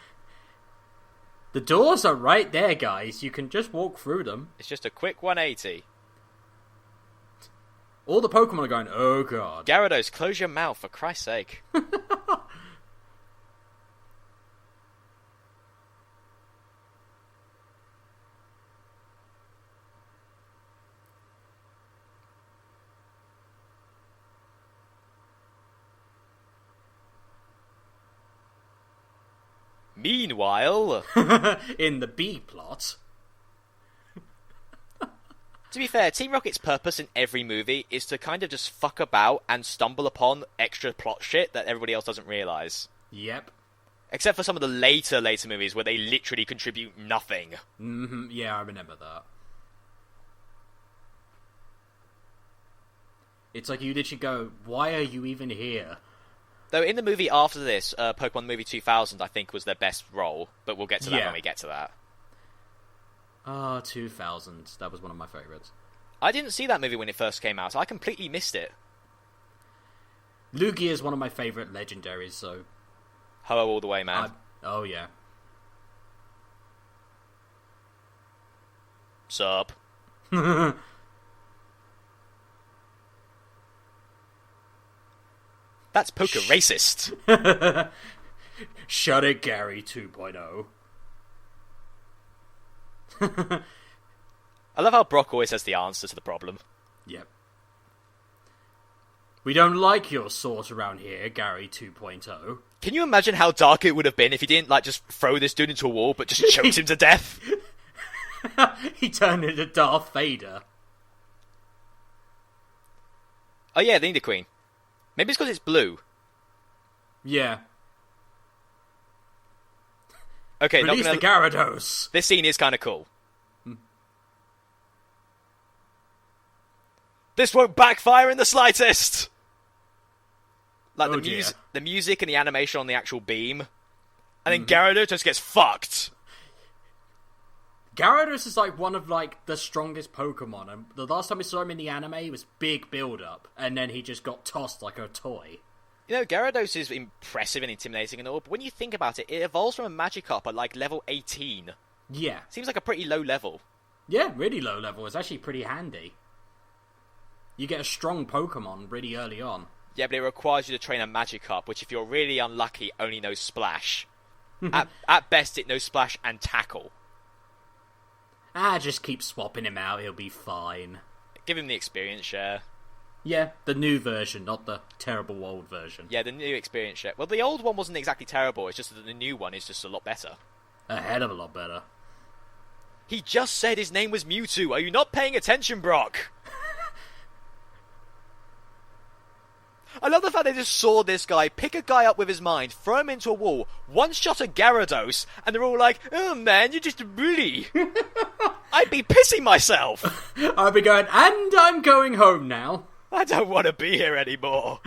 The doors are right there, guys. You can just walk through them. It's just a quick 180. All the Pokemon are going, oh god. Gyarados, close your mouth, for Christ's sake. Meanwhile... in the B-plot... To be fair, Team Rocket's purpose in every movie is to kind of just fuck about and stumble upon extra plot shit that everybody else doesn't realise. Yep. Except for some of the later movies where they literally contribute nothing. Mm-hmm. Yeah, I remember that. It's like you literally go, why are you even here? Though in the movie after this, Pokemon Movie 2000, I think, was their best role, but we'll get to that when we get to that. Ah, 2000. That was one of my favourites. I didn't see that movie when it first came out, so I completely missed it. Lugia is one of my favourite legendaries, so... Ho-Oh all the way, man. Oh, yeah. Sup? That's poker racist. Shut it, Gary 2.0. I love how Brock always has the answer to the problem. Yep. We don't like your sort around here, Gary 2.0. Can you imagine how dark it would have been if he didn't, like, just throw this dude into a wall, but just choked him to death? He turned into Darth Vader. Oh yeah, they need a queen. Maybe it's because it's blue. Yeah. Okay, Release the Gyarados. This scene is kind of cool. This won't backfire in the slightest! Like, the music and the animation on the actual beam. And then Gyarados just gets fucked. Gyarados is like one of like the strongest Pokemon, and the last time we saw him in the anime, it was big build-up, and then he just got tossed like a toy. You know, Gyarados is impressive and intimidating and all, but when you think about it, it evolves from a Magikarp at like level 18. Yeah. Seems like a pretty low level. Yeah, really low level. It's actually pretty handy. You get a strong Pokemon really early on. Yeah, but it requires you to train a Magikarp, which if you're really unlucky, only knows Splash. At best, it knows Splash and Tackle. Just keep swapping him out, he'll be fine. Give him the experience share. Yeah, the new version, not the terrible old version. Yeah, the new experience share. Well, the old one wasn't exactly terrible, it's just that the new one is just a lot better. A hell of a lot better. He just said his name was Mewtwo. Are you not paying attention, Brock? I love the fact they just saw this guy pick a guy up with his mind, throw him into a wall, one-shot a Gyarados, and they're all like, "Oh man, you're just a bully." I'd be pissing myself. I'd be going, and I'm going home now. I don't want to be here anymore.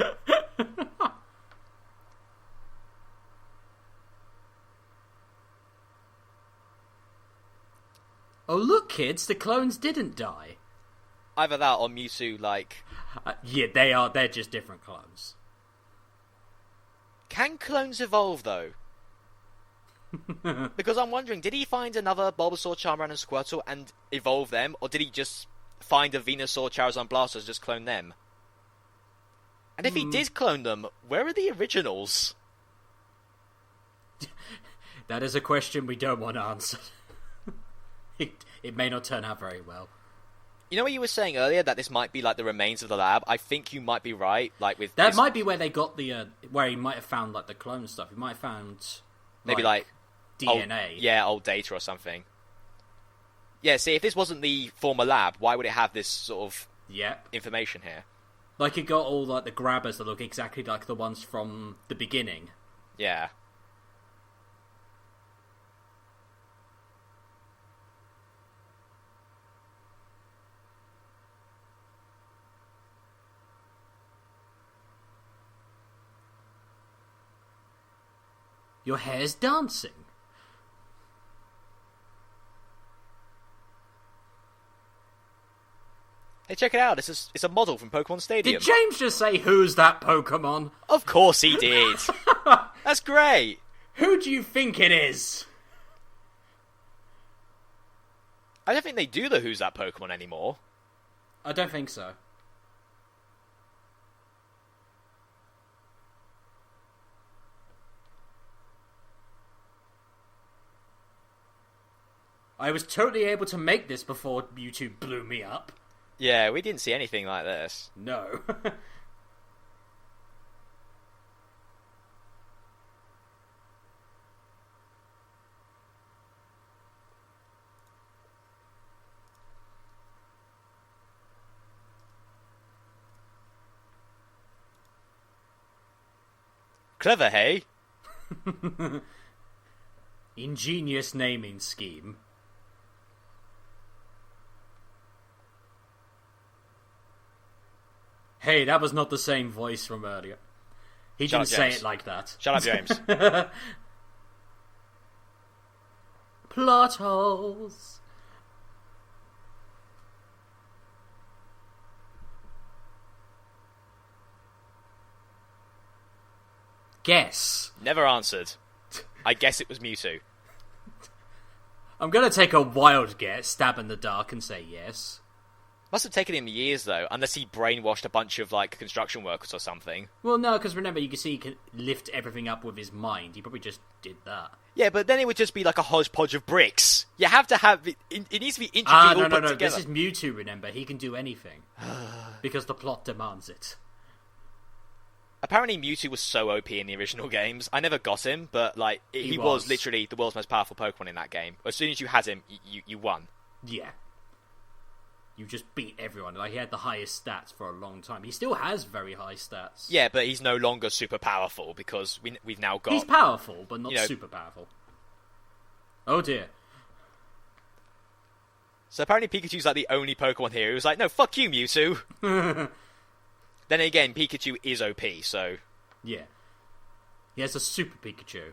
Oh look, kids, the clones didn't die. Either that or Mewtwo, like... yeah, they're just different clones. Can clones evolve, though? Because I'm wondering, did he find another Bulbasaur, Charmander, and Squirtle and evolve them? Or did he just find a Venusaur, Charizard, Blastoise and just clone them? And if he did clone them, where are the originals? That is a question we don't want to answer. It may not turn out very well. You know what you were saying earlier, that this might be like the remains of the lab? I think you might be right. Like with that might be where they got the where he might have found like the clone stuff. He might have found maybe like DNA. Old data or something. Yeah, see, if this wasn't the former lab, why would it have this sort of information here? Like it got all like the grabbers that look exactly like the ones from the beginning. Yeah. Your hair's dancing. Hey, check it out. It's a model from Pokemon Stadium. Did James just say, "Who's that Pokemon"? Of course he did. That's great. Who do you think it is? I don't think they do the Who's That Pokemon anymore. I don't think so. I was totally able to make this before YouTube blew me up. Yeah, we didn't see anything like this. No. Clever, hey? Ingenious naming scheme. Hey, that was not the same voice from earlier. He didn't say it like that. Shut up, James. Plot holes. Guess. Never answered. I guess it was Mewtwo. I'm gonna take a wild guess, stab in the dark, and say yes. Must have taken him years, though, unless he brainwashed a bunch of, like, construction workers or something. Well, no, because remember, you can see he can lift everything up with his mind. He probably just did that. Yeah, but then it would just be like a hodgepodge of bricks. You have to have... It needs to be intricately all put together. This is Mewtwo, remember. He can do anything. Because the plot demands it. Apparently Mewtwo was so OP in the original games. I never got him, but, like, he was literally the world's most powerful Pokemon in that game. As soon as you had him, you won. Yeah. You just beat everyone. Like, he had the highest stats for a long time. He still has very high stats. Yeah, but he's no longer super powerful because we've now got... He's powerful, but not super powerful. Oh dear. So apparently Pikachu's like the only Pokemon here who's like, no, fuck you, Mewtwo. Then again, Pikachu is OP, so... Yeah. He has a Super Pikachu.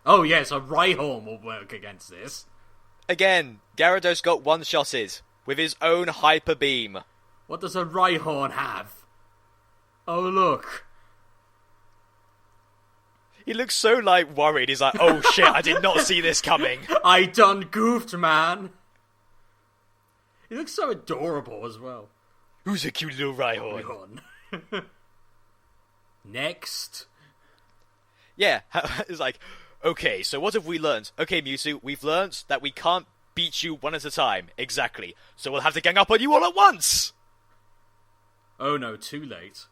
Oh yes, a Rhyhorn will work against this. Again, Gyarados got one-shotted with his own Hyper Beam. What does a Rhyhorn have? Oh look. He looks so, like, worried. He's like, oh shit, I did not see this coming. I done goofed, man. He looks so adorable as well. Who's a cute little Rhyhorn? Next. Yeah, it's like... Okay, so what have we learned? Okay, Mewtwo, we've learned that we can't beat you one at a time. Exactly. So we'll have to gang up on you all at once! Oh no, too late.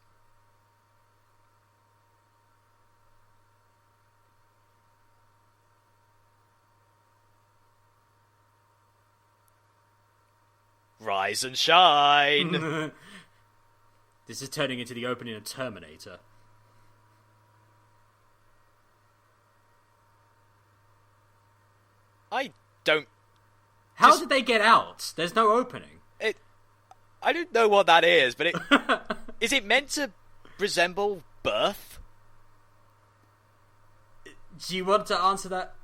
Rise and shine! This is turning into the opening of Terminator. I don't... How did they get out? There's no opening. I don't know what that is, but it... Is it meant to resemble birth? Do you want to answer that,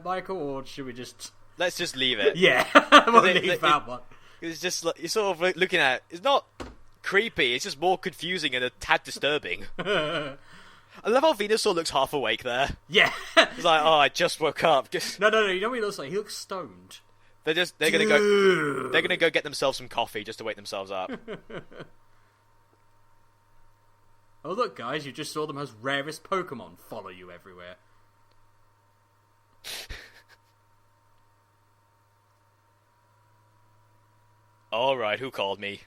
Michael, or should we just... Let's just leave it. Yeah, we'll leave that one. It's just, you're sort of looking at it. It's not creepy, it's just more confusing and a tad disturbing. I love how Venusaur looks half awake there. Yeah. It's like, oh, I just woke up. No, you know what he looks like? He looks stoned. They're gonna go get themselves some coffee just to wake themselves up. Oh look, guys, you just saw the most rarest Pokemon follow you everywhere. Alright, who called me?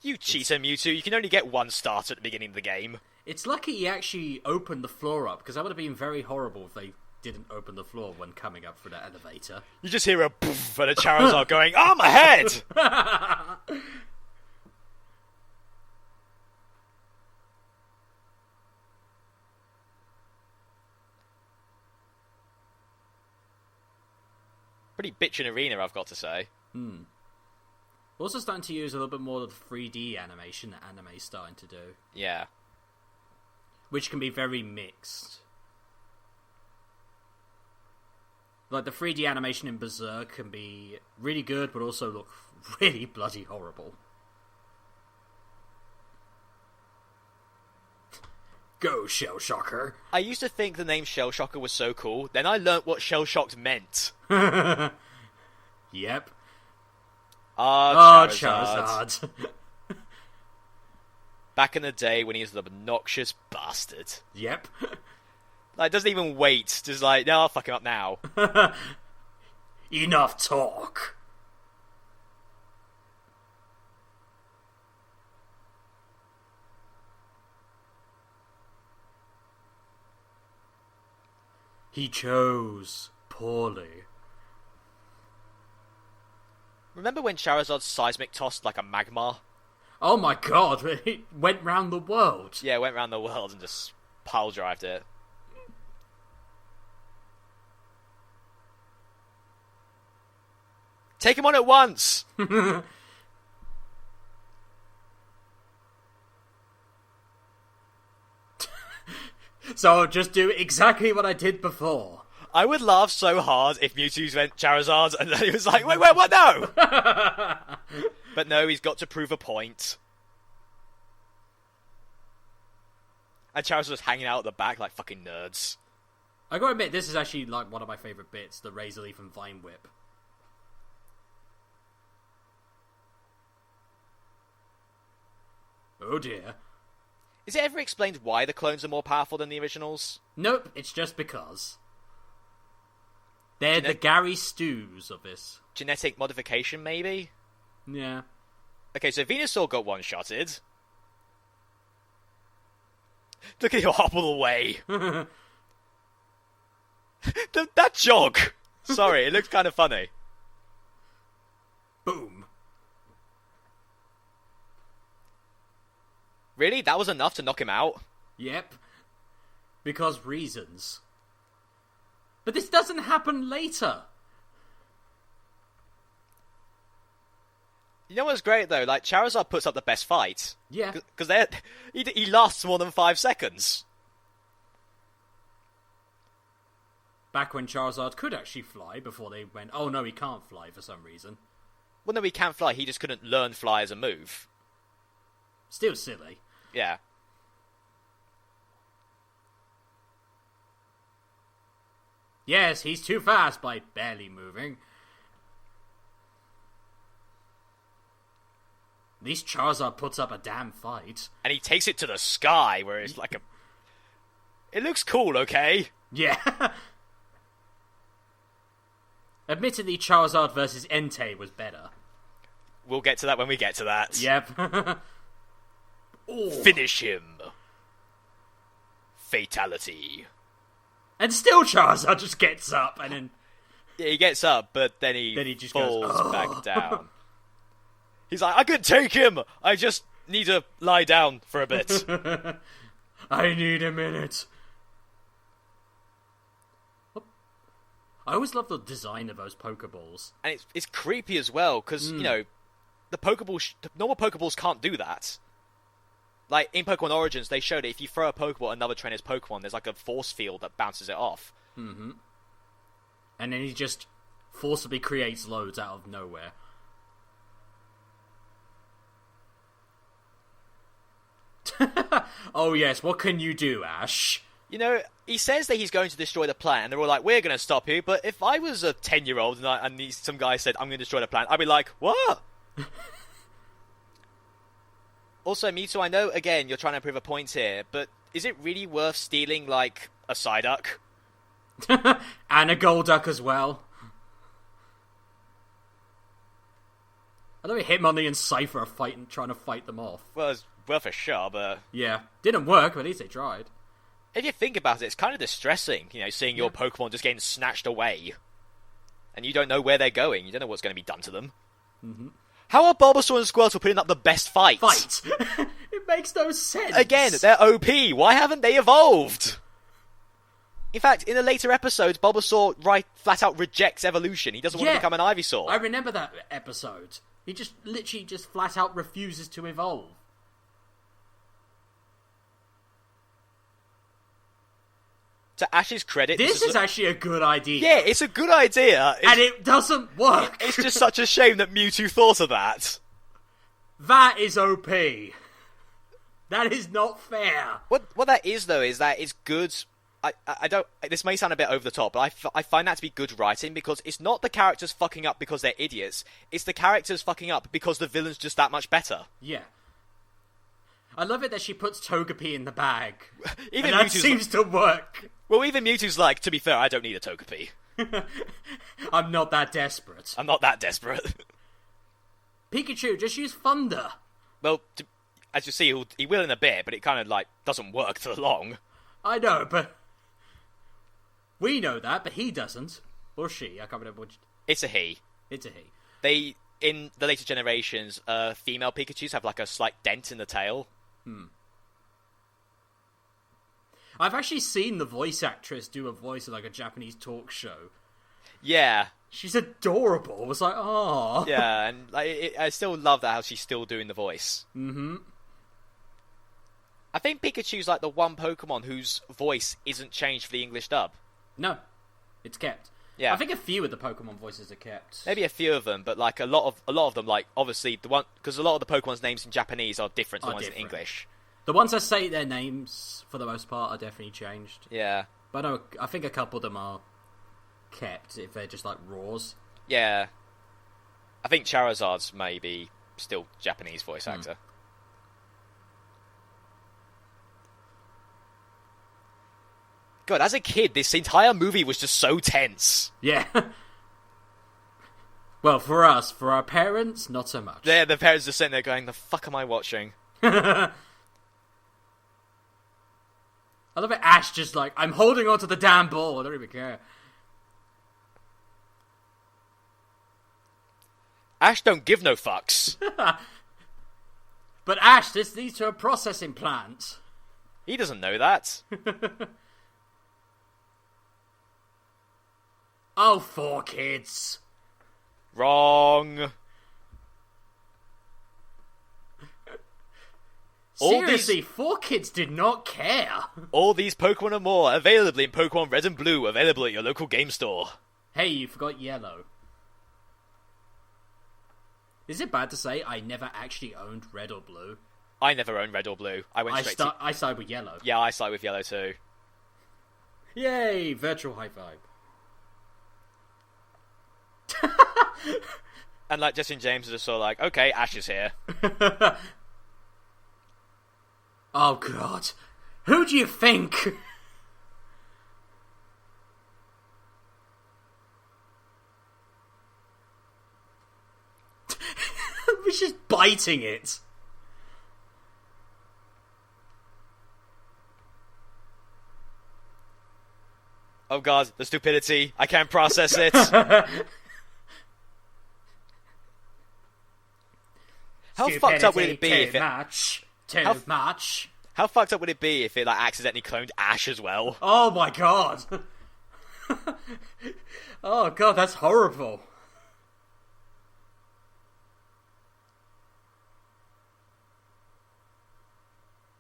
You cheater, Mewtwo. You can only get one start at the beginning of the game. It's lucky he actually opened the floor up, because that would have been very horrible if they didn't open the floor when coming up through that elevator. You just hear a poof and a Charizard going, oh, my head! Pretty bitchin' arena, I've got to say. We're also starting to use a little bit more of the 3D animation that anime's starting to do. Yeah. Which can be very mixed. Like, the 3D animation in Berserk can be really good, but also look really bloody horrible. Go, Shell Shocker! I used to think the name Shell Shocker was so cool, then I learnt what Shell Shocked meant. Yep. Charizard. Back in the day when he was an obnoxious bastard. Yep. Like, doesn't even wait. Just like, no, I'll fuck him up now. Enough talk. He chose poorly. Remember when Charizard's seismic tossed like a Magmar? Oh my god, it went round the world. Yeah, it went round the world and just pile-drived it. Take him on at once! So I'll just do exactly what I did before. I would laugh so hard if Mewtwo's went Charizard and then he was like, wait, what, no! But no, he's got to prove a point. And Charizard's just hanging out at the back like fucking nerds. I gotta admit, this is actually like one of my favourite bits, the Razor Leaf and Vine Whip. Oh dear. Is it ever explained why the clones are more powerful than the originals? Nope, it's just because. They're the Gary Stews of this. Genetic modification, maybe? Yeah. Okay, so Venusaur got one-shotted. Look at him hobble away. That jog! Sorry, it looks kind of funny. Boom. Really? That was enough to knock him out? Yep. Because reasons. But this doesn't happen later. You know what's great, though? Like, Charizard puts up the best fight. Yeah. Because he lasts more than 5 seconds. Back when Charizard could actually fly before they went, oh no, he can't fly for some reason. Well, no, he can fly. He just couldn't learn fly as a move. Still silly. Yeah. Yes, he's too fast by barely moving. At least Charizard puts up a damn fight. And he takes it to the sky, where it's like a... It looks cool, okay? Yeah. Admittedly, Charizard versus Entei was better. We'll get to that when we get to that. Yep. Oh. Finish him. Fatality. And still Charizard just gets up and then... Yeah, he gets up, but then he just falls goes, back down. He's like, I can take him! I just need to lie down for a bit. I need a minute. I always love the design of those Pokeballs. And it's creepy as well, because, you know, the normal Pokeballs can't do that. Like, in Pokemon Origins, they showed it, if you throw a Pokeball at another trainer's Pokemon, there's like a force field that bounces it off. Mm-hmm. And then he just forcibly creates loads out of nowhere. Oh yes, what can you do, Ash? You know, he says that he's going to destroy the planet, and they're all like, we're going to stop you, but if I was a 10-year-old and some guy said, I'm going to destroy the planet, I'd be like, what? Also, Mewtwo, I know, again, you're trying to prove a point here, but is it really worth stealing, like, a Psyduck? And a Golduck as well. I know Hitmonlee and Cypher are trying to fight them off. Well, it's worth a shot, but... Yeah, didn't work, but at least they tried. If you think about it, it's kind of distressing, you know, seeing your Pokemon just getting snatched away. And you don't know where they're going. You don't know what's going to be done to them. Mm-hmm. How are Bulbasaur and Squirtle putting up the best fight? It makes no sense. Again, they're OP. Why haven't they evolved? In fact, in the later episodes, Bulbasaur flat out rejects evolution. He doesn't want to become an Ivysaur. I remember that episode. He just literally just flat out refuses to evolve. To Ash's credit... This is actually a good idea. Yeah, it's a good idea. And it doesn't work. It's just such a shame that Mewtwo thought of that. That is OP. That is not fair. What that is, though, is that it's good... I don't... This may sound a bit over the top, but I find that to be good writing, because it's not the characters fucking up because they're idiots. It's the characters fucking up because the villain's just that much better. Yeah. I love it that she puts Togepi in the bag. Even and that Mewtwo's seems to work. Well, even Mewtwo's like, to be fair, I don't need a Togepi. I'm not that desperate. I'm not that desperate. Pikachu, just use Thunder. Well, as you see, he will in a bit, but it kind of, like, doesn't work for long. I know, but... We know that, but he doesn't. Or she, I can't remember which... It's a he. It's a he. They, in the later generations, female Pikachus have, like, a slight dent in the tail. I've actually seen the voice actress do a voice of like a Japanese talk show. Yeah. She's adorable. It was like, oh. Yeah, and like, I still love that how she's still doing the voice. Mm-hmm. I think Pikachu's like the one Pokemon whose voice isn't changed for the English dub. No, it's kept. Yeah. I think a few of the Pokemon voices are kept. Maybe a few of them, but like a lot of them, like obviously the one because a lot of the Pokemon's names in Japanese are different to the ones in English. The ones that say their names, for the most part, are definitely changed. Yeah. But no, I think a couple of them are kept, if they're just like roars. Yeah. I think Charizard's maybe still Japanese voice actor. God, as a kid, this entire movie was just so tense. Yeah. Well, for us, for our parents, not so much. Yeah, the parents are sitting there going, the fuck am I watching? I love it, Ash just like, I'm holding onto the damn ball, I don't even care. Ash don't give no fucks. But Ash, this leads to a processing plant. He doesn't know that. Oh, 4 kids. Wrong. Seriously, 4 kids did not care. All these Pokemon and more available in Pokemon Red and Blue, available at your local game store. Hey, you forgot Yellow. Is it bad to say I never actually owned Red or Blue? I never owned Red or Blue. I started with Yellow. Yeah, I started with Yellow too. Yay! Virtual high five. And like Jesse and James are just sort of like, okay, Ash is here. Oh god. Who do you think? He's just biting it. Oh god, the stupidity. I can't process it. How fucked up would it be if it... Too much. How fucked up would it be if it like accidentally cloned Ash as well? Oh my god. Oh god, that's horrible.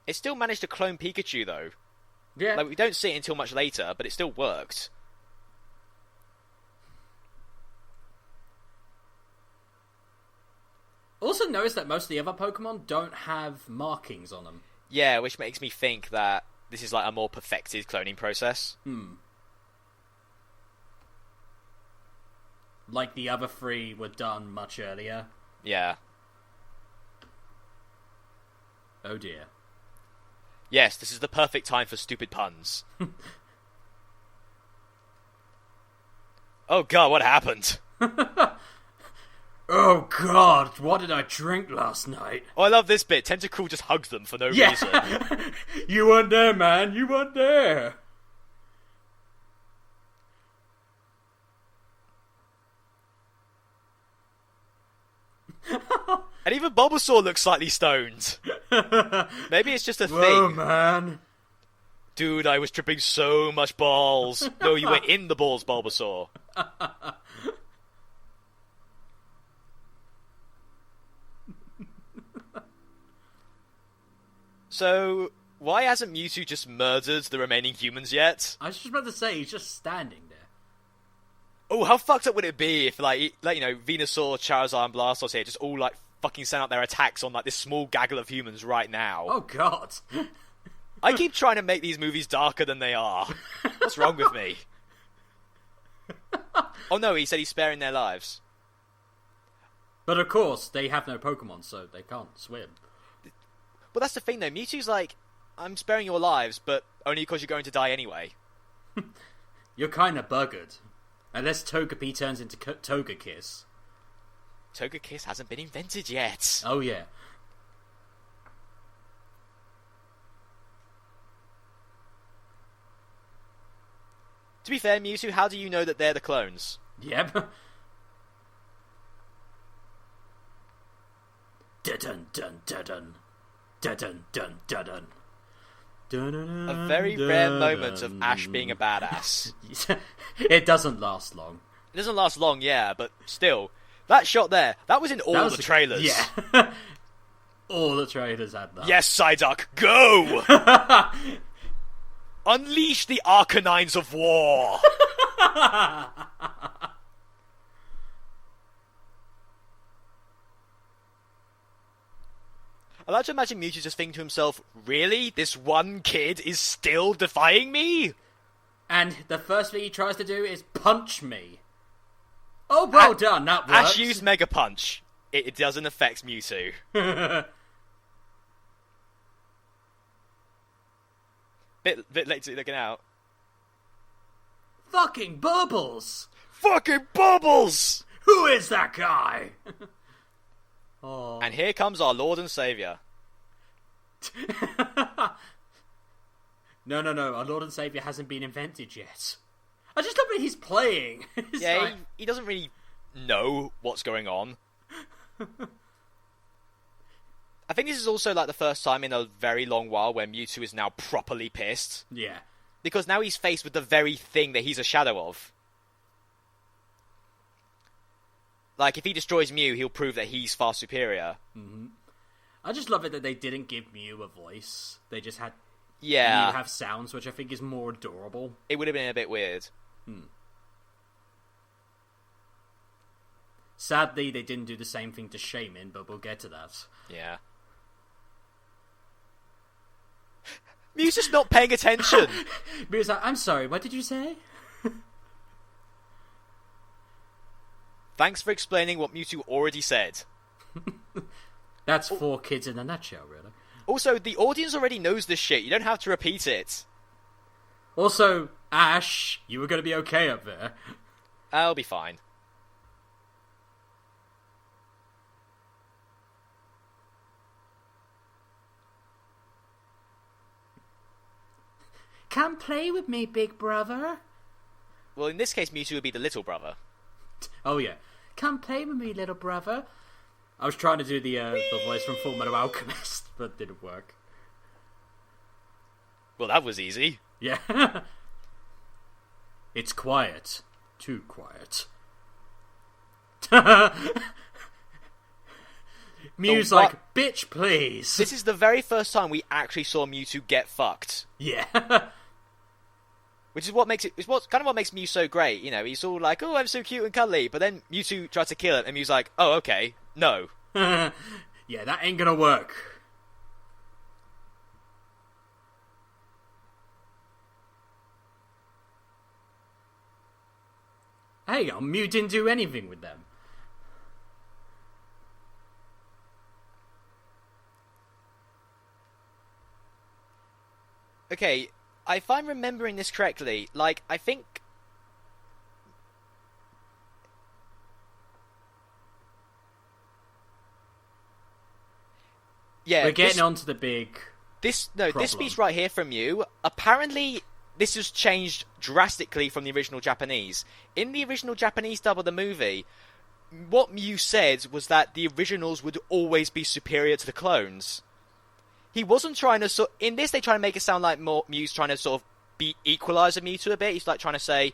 It still managed to clone Pikachu though. Yeah. Like we don't see it until much later, but it still worked. Also notice that most of the other Pokemon don't have markings on them. Yeah, which makes me think that this is like a more perfected cloning process. Like the other 3 were done much earlier. Yeah. Oh dear. Yes, this is the perfect time for stupid puns. Oh god, what happened? Oh god, what did I drink last night? Oh, I love this bit. Tentacool just hugs them for no reason. You weren't there, man. You weren't there. And even Bulbasaur looks slightly stoned. Maybe it's just a thing. Oh man. Dude, I was tripping so much balls. No, you were in the balls, Bulbasaur. So, why hasn't Mewtwo just murdered the remaining humans yet? I was just about to say, he's just standing there. Oh, how fucked up would it be if, like you know, Venusaur, Charizard, and Blastoise here just all, like, fucking send out their attacks on, like, this small gaggle of humans right now? Oh, God. I keep trying to make these movies darker than they are. What's wrong with me? Oh, no, he said he's sparing their lives. But, of course, they have no Pokemon, so they can't swim. Well, that's the thing, though. Mewtwo's like, I'm sparing your lives, but only because you're going to die anyway. You're kind of buggered. Unless Togepi turns into Togekiss. Togekiss hasn't been invented yet. Oh, yeah. To be fair, Mewtwo, how do you know that they're the clones? Yep. Dun dun dun dun. Dun dun dun dun. A very rare moment of Ash being a badass. It doesn't last long. It doesn't last long, yeah, but still. That shot there, that was in all the trailers. Yeah. All the trailers had that. Yes, Psyduck, go! Unleash the Arcanines of War! I like to imagine Mewtwo just thinking to himself, really? This one kid is still defying me? And the first thing he tries to do is punch me. Oh, well done, that works. Ash used Mega Punch. It doesn't affect Mewtwo. Bit late to looking out. Fucking Bubbles! Fucking Bubbles! Who is that guy? Oh. And here comes our Lord and Saviour. No, our Lord and Saviour hasn't been invented yet. I just love that he's playing. Yeah, he doesn't really know what's going on. I think this is also like the first time in a very long while where Mewtwo is now properly pissed. Yeah. Because now he's faced with the very thing that he's a shadow of. Like, if he destroys Mew, he'll prove that he's far superior. Mm-hmm. I just love it that they didn't give Mew a voice. They just had Mew have sounds, which I think is more adorable. It would have been a bit weird. Sadly, they didn't do the same thing to Shaman, but we'll get to that. Yeah. Mew's just not paying attention. Mew's like, I'm sorry, what did you say? Thanks for explaining what Mewtwo already said. That's 4 kids in a nutshell, really. Also, the audience already knows this shit. You don't have to repeat it. Also, Ash, you were going to be okay up there. I'll be fine. Come play with me, big brother. Well, in this case, Mewtwo would be the little brother. Oh, yeah. Come play with me, little brother. I was trying to do the voice from Fullmetal Alchemist, but it didn't work. Well, that was easy. Yeah. It's quiet. Too quiet. Mew's like, bitch, please. This is the very first time we actually saw Mewtwo get fucked. Yeah. Which is what makes it. It's what makes Mew so great. You know, he's all like, "Oh, I'm so cute and cuddly," but then Mewtwo tries to kill it, and Mew's like, "Oh, okay, no." Yeah, that ain't gonna work. Hey, Mew didn't do anything with them. Okay, if I'm remembering this correctly, like, I think... Yeah, we're getting onto the big This problem. speech right here from you, apparently this has changed drastically from the original Japanese. In the original Japanese dub of the movie, what Mew said was that the originals would always be superior to the clones. He wasn't trying to in this they try to make it sound like Mew's trying to sort of be equalizer Mewtwo a bit. He's like trying to say,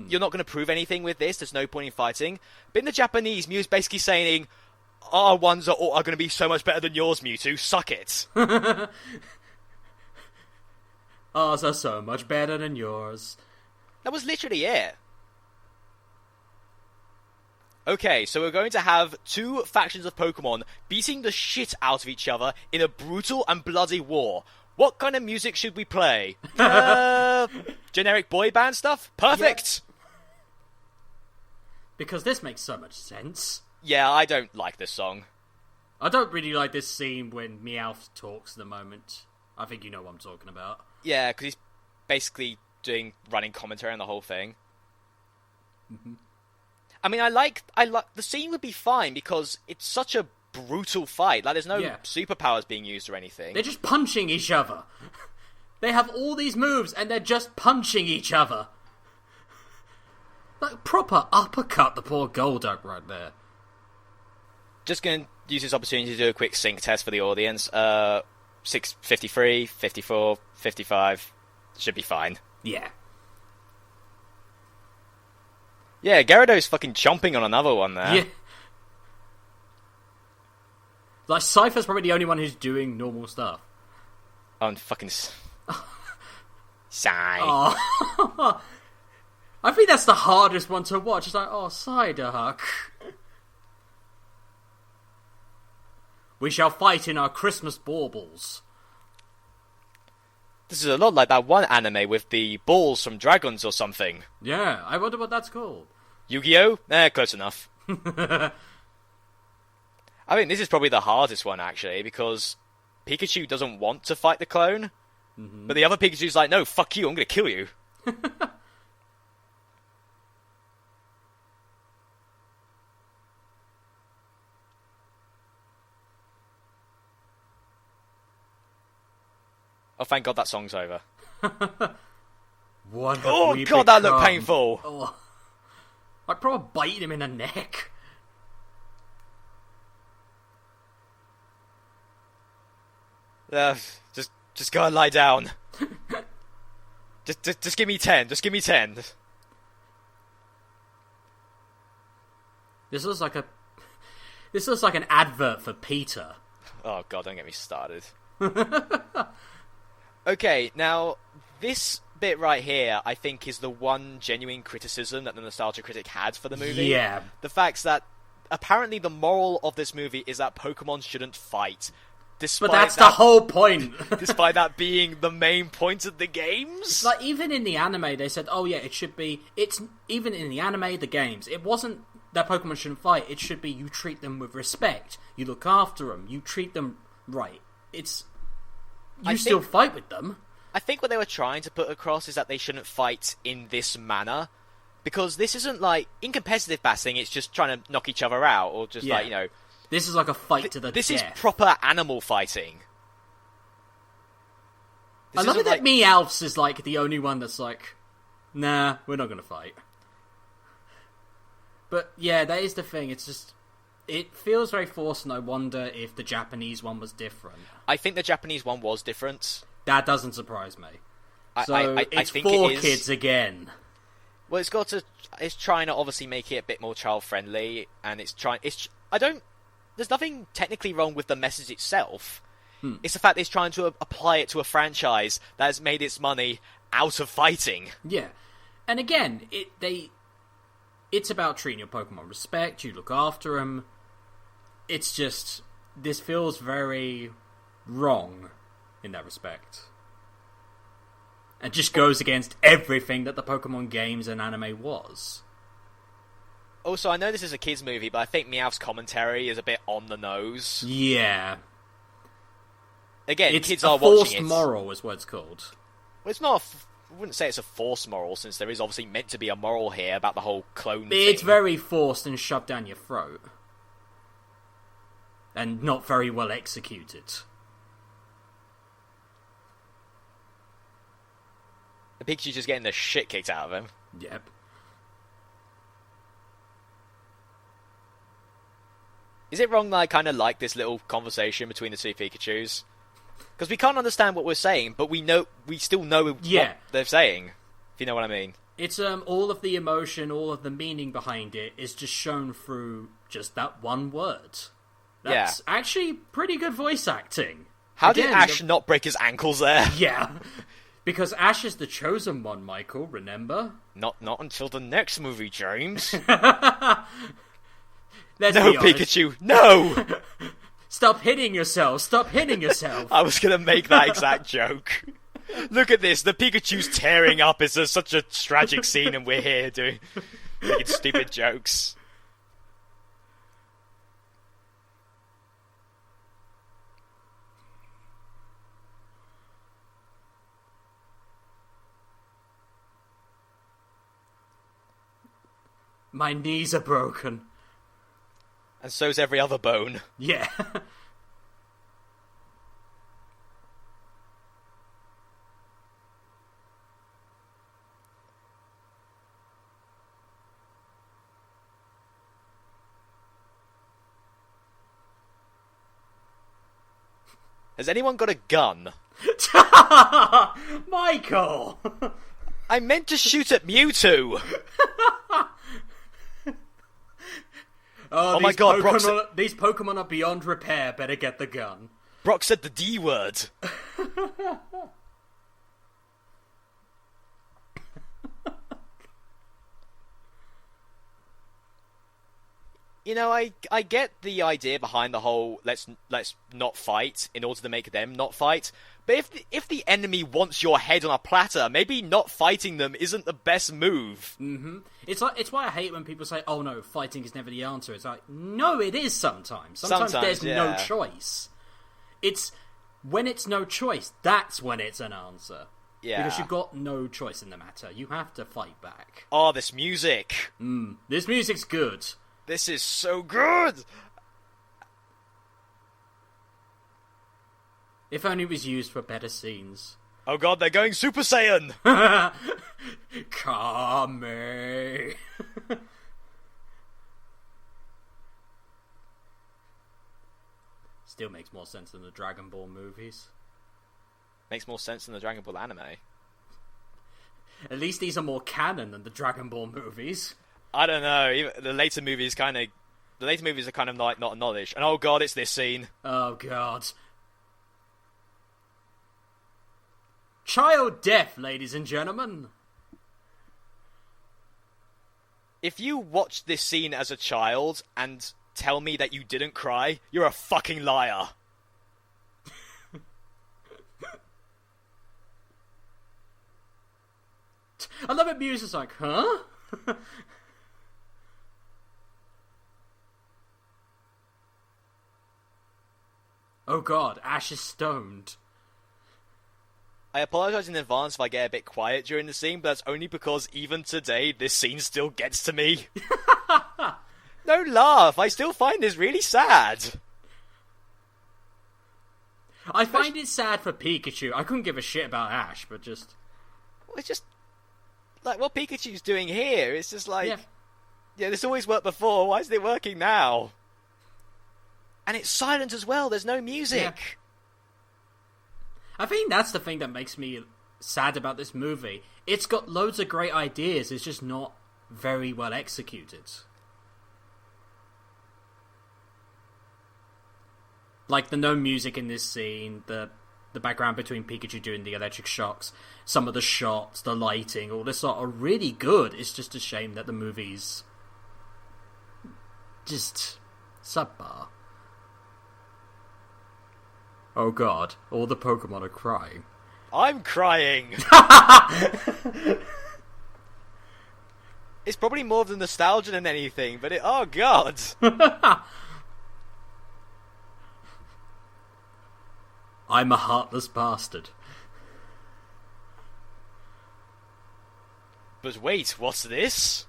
you're not going to prove anything with this, there's no point in fighting. But in the Japanese, Mew's basically saying, our ones are going to be so much better than yours, Mewtwo, suck it. Ours are so much better than yours. That was literally it. Okay, so we're going to have 2 factions of Pokemon beating the shit out of each other in a brutal and bloody war. What kind of music should we play? Generic boy band stuff? Perfect! Yeah. Because this makes so much sense. Yeah, I don't like this song. I don't really like this scene when Meowth talks at the moment. I think you know what I'm talking about. Yeah, because he's basically doing running commentary on the whole thing. Mm-hmm. I mean, I like the scene would be fine because it's such a brutal fight. Like, there's no superpowers being used or anything. They're just punching each other. They have all these moves and they're just punching each other. Like, proper uppercut the poor Golduck right there. Just going to use this opportunity to do a quick sync test for the audience. 653, 54, 55. Should be fine. Yeah. Yeah, Gyarados fucking chomping on another one there. Yeah. Like, Cypher's probably the only one who's doing normal stuff. Oh, and fucking... Sigh. Oh. I think that's the hardest one to watch. It's like, oh, Psyduck. We shall fight in our Christmas baubles. This is a lot like that one anime with the balls from dragons or something. Yeah, I wonder what that's called. Yu-Gi-Oh? Close enough. I think this is probably the hardest one, actually, because Pikachu doesn't want to fight the clone, but the other Pikachu's like, no, fuck you, I'm gonna kill you. Oh, thank God that song's over. What have Oh, we God, that looked become? painful. Oh. I'd probably bite him in the neck. Just go and lie down. just give me 10. Just give me 10. This looks like an advert for Peter. Oh God, don't get me started. Okay, now this bit right here, I think, is the one genuine criticism that the Nostalgia Critic had for the movie. Yeah. The fact that apparently the moral of this movie is that Pokemon shouldn't fight. But that's the whole point. Despite that being the main point of the games. Like, even in the anime, they said, oh yeah, it should be... Even in the anime, the games, it wasn't that Pokemon shouldn't fight. It should be you treat them with respect. You look after them. You treat them right. You still fight with them. I think what they were trying to put across is that they shouldn't fight in this manner. Because this isn't like... In competitive battling, it's just trying to knock each other out. Or just like, you know... This is like a fight to the death. This is proper animal fighting. I love it that Meowths is like the only one that's like, nah, we're not going to fight. But yeah, that is the thing. It's just... It feels very forced, and I wonder if the Japanese one was different. I think the Japanese one was different. That doesn't surprise me. So I it's think for it is... kids again. Well, it's trying to obviously make it a bit more child friendly, and there's nothing technically wrong with the message itself. It's the fact that it's trying to apply it to a franchise that has made its money out of fighting. Yeah, and again, it's about treating your Pokemon with respect. You look after them. It's just, this feels very wrong in that respect. And just goes against everything that the Pokemon games and anime was. Also, I know this is a kids' movie, but I think Meowth's commentary is a bit on the nose. Yeah. Again, kids are watching it. It's a forced moral is what it's called. Well, it's not... I wouldn't say it's a forced moral, since there is obviously meant to be a moral here about the whole clone thing. It's very forced and shoved down your throat. And not very well executed. The Pikachu's just getting the shit kicked out of him. Yep. Is it wrong that I kind of like this little conversation between the two Pikachus? Because we can't understand what we're saying, but we still know what they're saying. If you know what I mean. It's all of the emotion, all of the meaning behind it is just shown through just that one word. That's actually pretty good voice acting. How did Ash not break his ankles there? Yeah. Because Ash is the chosen one, Michael, remember? Not until the next movie, James. No, Pikachu, no! Stop hitting yourself, stop hitting yourself. I was going to make that exact joke. Look at this, the Pikachu's tearing up. It's such a tragic scene and we're here making stupid jokes. My knees are broken. And so's every other bone. Yeah. Has anyone got a gun? Michael! I meant to shoot at Mewtwo! Oh my God, these Pokemon are beyond repair, better get the gun. Brock said the D word. You know, I get the idea behind the whole let's not fight in order to make them not fight. But if the enemy wants your head on a platter, maybe not fighting them isn't the best move. Mm-hmm. It's why I hate when people say, "Oh no, fighting is never the answer." It's like, no, it is sometimes. Sometimes there's no choice. It's when it's no choice, that's when it's an answer. Yeah. Because you've got no choice in the matter. You have to fight back. Oh, this music. This music's good. This is so good. If only it was used for better scenes. Oh god, they're going Super Saiyan! Kame. Still makes more sense than the Dragon Ball movies. Makes more sense than the Dragon Ball anime. At least these are more canon than the Dragon Ball movies. I don't know. Even the later movies are kind of like not acknowledged. And oh god, it's this scene. Oh god. Child death, ladies and gentlemen. If you watched this scene as a child and tell me that you didn't cry, you're a fucking liar. I love it. Music's like, huh? Oh god, Ash is stoned. I apologise in advance if I get a bit quiet during the scene, but that's only because even today, this scene still gets to me. No laugh, I still find this really sad. I find it sad for Pikachu. I couldn't give a shit about Ash, but just... It's just... like, what Pikachu's doing here, it's just like... Yeah, this always worked before, why isn't it working now? And it's silent as well, there's no music. Yeah. I think that's the thing that makes me sad about this movie. It's got loads of great ideas, it's just not very well executed. Like the no music in this scene, the background between Pikachu doing the electric shocks, some of the shots, the lighting, all this sort are really good. It's just a shame that the movie's just subpar. Oh god, all the Pokemon are crying. I'm crying! It's probably more than nostalgia than anything, but oh god! I'm a heartless bastard. But wait, what's this?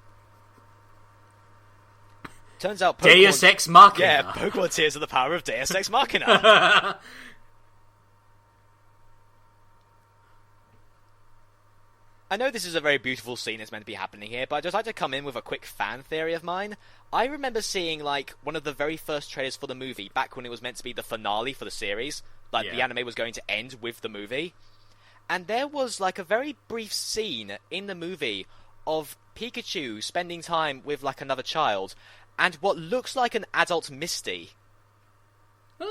Turns out Pokemon... Deus Ex Machina! Yeah, Pokemon Tears are the power of Deus Ex Machina! I know this is a very beautiful scene that's meant to be happening here, but I'd just like to come in with a quick fan theory of mine. I remember seeing, like, one of the very first trailers for the movie, back when it was meant to be the finale for the series. Like, the anime was going to end with the movie. And there was, like, a very brief scene in the movie of Pikachu spending time with, like, another child, and what looks like an adult Misty.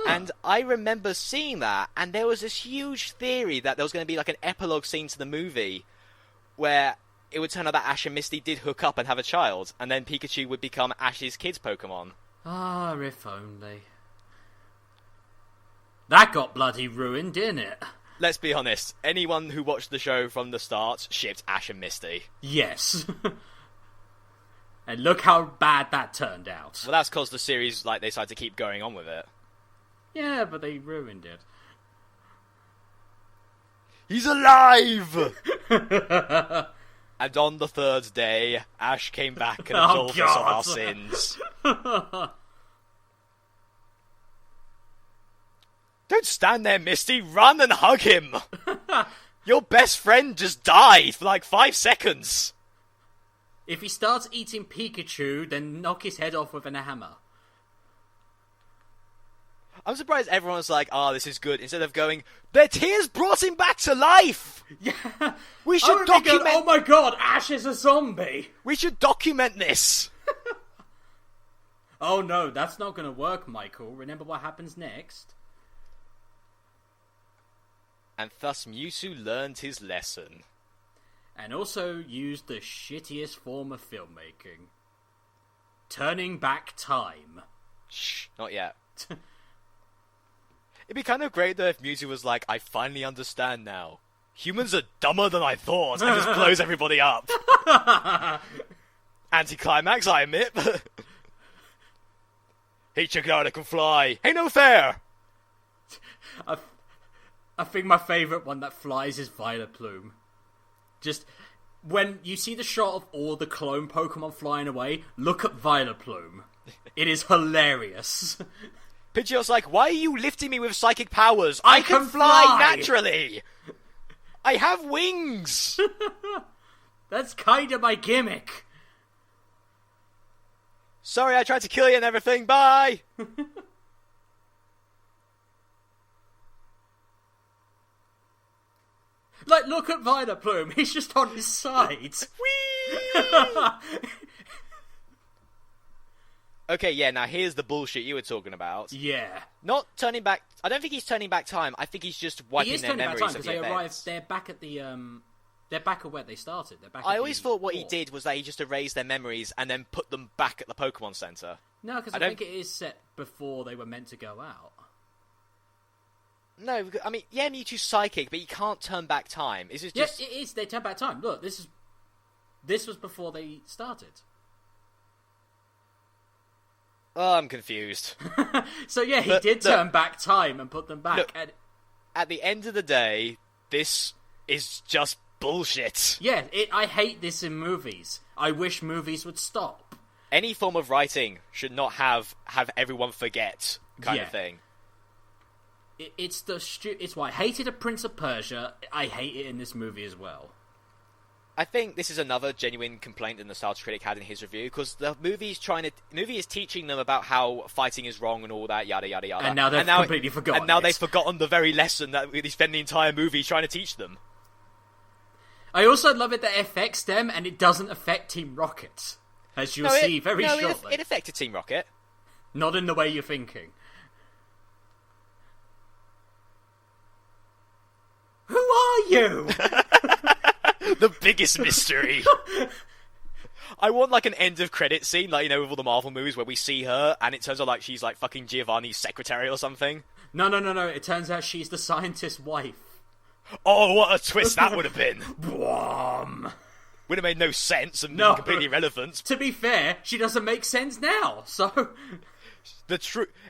And I remember seeing that, and there was this huge theory that there was going to be, like, an epilogue scene to the movie, where it would turn out that Ash and Misty did hook up and have a child, and then Pikachu would become Ash's kid's Pokemon. Ah, if only. That got bloody ruined, didn't it? Let's be honest, anyone who watched the show from the start shipped Ash and Misty. Yes. And look how bad that turned out. Well, that's because the series, like, they decided to keep going on with it. Yeah, but they ruined it. He's alive! And on the third day, Ash came back and absolved us of our sins. Don't stand there, Misty. Run and hug him. Your best friend just died for like 5 seconds. If he starts eating Pikachu, then knock his head off with a hammer. I'm surprised everyone's like, this is good, instead of going, their tears brought him back to life! Yeah. We should document... oh my god, Ash is a zombie! We should document this! Oh no, that's not gonna work, Michael. Remember what happens next? And thus Mewtwo learned his lesson. And also used the shittiest form of filmmaking. turning back time. Shh, not yet. It'd be kind of great though if Mewtwo was like, I finally understand now. Humans are dumber than I thought, and just blows everybody up. Anticlimax, I admit, but... Hey, check it out, I can fly. Hey, no fair! I think my favourite one that flies is Vileplume. Just, when you see the shot of all the clone Pokemon flying away, look at Vileplume. It is hilarious. Pidgeot's like, why are you lifting me with psychic powers? I can fly naturally! I have wings! That's kinda my gimmick. Sorry, I tried to kill you and everything, bye! Like, look at Vileplume, he's just on his side. Whee! Okay, yeah, now here's the bullshit you were talking about. Yeah. Not turning back... I don't think he's turning back time, I think he's just wiping their memories of the events. He is turning back time, because they arrived, they're back at the, they're back at where they started. They're back. I always thought what he did was that he just erased their memories and then put them back at the Pokemon Center. No, because I think it is set before they were meant to go out. No, I mean, yeah, Mewtwo's psychic, but you can't turn back time. Is it just... Yes, it is. They turn back time. Look, this was before they started. Oh, I'm confused. So yeah, he did turn back time and put them back. Look, at the end of the day, this is just bullshit. Yeah, I hate this in movies. I wish movies would stop. Any form of writing should not have everyone forget kind of thing. It's why I hated A Prince of Persia. I hate it in this movie as well. I think this is another genuine complaint that the Nostalgia Critic had in his review, because the movie is teaching them about how fighting is wrong and all that, yada yada yada. And now they've completely forgotten. And now they've forgotten the very lesson that they spend the entire movie trying to teach them. I also love it that it affects them, and it doesn't affect Team Rocket, as you'll see very shortly. It affected Team Rocket. Not in the way you're thinking. Who are you? The biggest mystery. I want like an end of credit scene, like, you know, with all the Marvel movies where we see her and it turns out like she's like fucking Giovanni's secretary or something. No. It turns out she's the scientist's wife. Oh, what a twist that would have been. Bwom. Would have made no sense and been completely irrelevant. To be fair, she doesn't make sense now, so...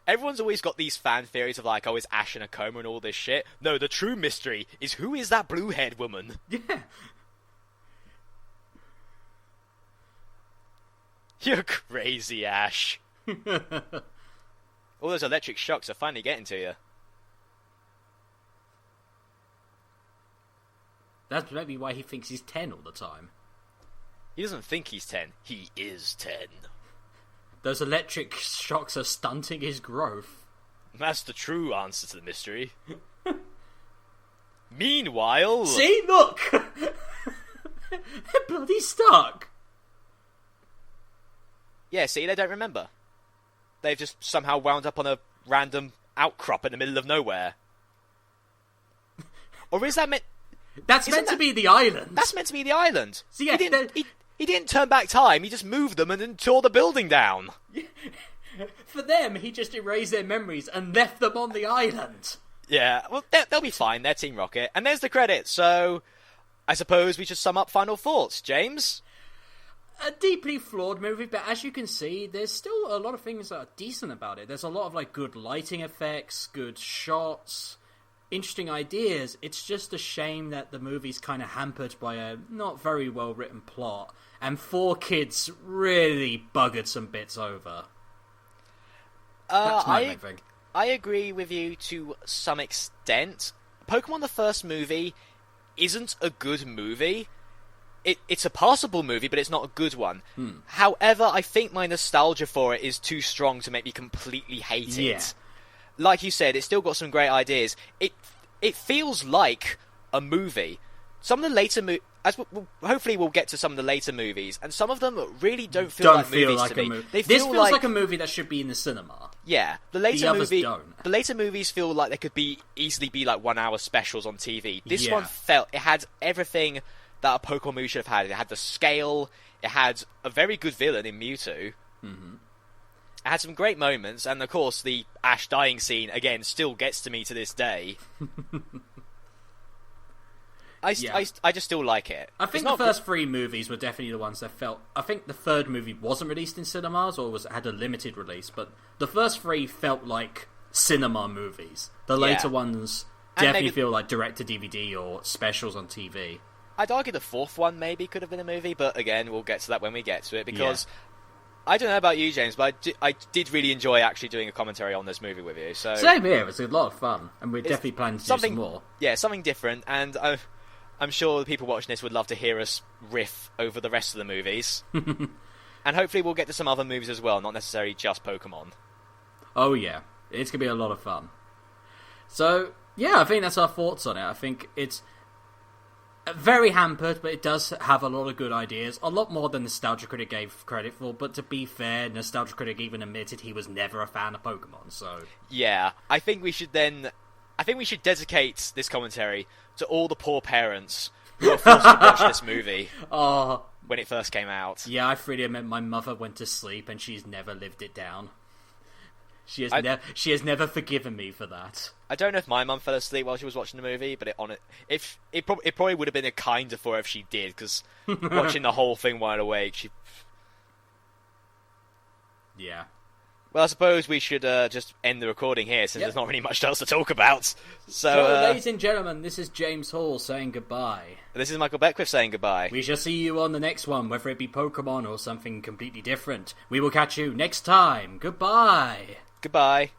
Everyone's always got these fan theories of like, oh, is Ash in a coma and all this shit. No, the true mystery is who is that blue-haired woman? Yeah. You're crazy, Ash. All those electric shocks are finally getting to you. That's maybe why he thinks he's 10 all the time. He doesn't think he's 10. He is 10. Those electric shocks are stunting his growth. That's the true answer to the mystery. Meanwhile... See, look! They're bloody stuck! Yeah, see, they don't remember. They've just somehow wound up on a random outcrop in the middle of nowhere. Or is that meant... That's meant to be the island. That's meant to be the island. So yeah, he didn't turn back time, he just moved them and then tore the building down. For them, he just erased their memories and left them on the island. Yeah, well, they'll be fine, they're Team Rocket. And there's the credits, so... I suppose we should sum up final thoughts, James? A deeply flawed movie, but as you can see, there's still a lot of things that are decent about it. There's a lot of like good lighting effects, good shots, interesting ideas. It's just a shame that the movie's kind of hampered by a not very well written plot, and 4 kids really buggered some bits over. That's my main thing. I agree with you to some extent. Pokemon the first movie isn't a good movie. It's a passable movie, but it's not a good one. However, I think my nostalgia for it is too strong to make me completely hate it. Like you said, it's still got some great ideas. It feels like a movie. Some of the later hopefully we'll get to some of the later movies, and some of them really don't feel like movies to me. This feels like a movie that should be in the cinema. Yeah, the later movies feel like they could easily be like 1-hour specials on TV. This one it had everything that a Pokemon movie should have had. It had the scale, it had a very good villain in Mewtwo, Mm-hmm. It had some great moments, and of course the Ash dying scene again still gets to me to this day. I just still like it. I think the first three movies were definitely the ones that felt... I think the third movie wasn't released in cinemas, or had a limited release, but the first three felt like cinema movies. The later ones definitely feel like direct-to-DVD or specials on TV. I'd argue the fourth one maybe could have been a movie, but again, we'll get to that when we get to it, because... I don't know about you, James, but I did really enjoy actually doing a commentary on this movie with you. So same here. It was a lot of fun, and we're definitely planning to do some more. Yeah, something different, and I'm sure the people watching this would love to hear us riff over the rest of the movies. And hopefully we'll get to some other movies as well, not necessarily just Pokemon. Oh yeah, it's going to be a lot of fun. So, yeah, I think that's our thoughts on it. I think it's very hampered, but it does have a lot of good ideas. A lot more than Nostalgia Critic gave credit for, but to be fair, Nostalgia Critic even admitted he was never a fan of Pokemon, so... Yeah, I think we should dedicate this commentary to all the poor parents who were forced to watch this movie when it first came out. Yeah, I freely admit my mother went to sleep and she's never lived it down. She has never forgiven me for that. I don't know if my mum fell asleep while she was watching the movie, but it probably would have been a kinder for her if she did, because watching the whole thing while awake, Yeah. Well, I suppose we should just end the recording here, since there's not really much else to talk about. So, ladies and gentlemen, this is James Hall saying goodbye. This is Michael Beckwith saying goodbye. We shall see you on the next one, whether it be Pokemon or something completely different. We will catch you next time. Goodbye. Goodbye.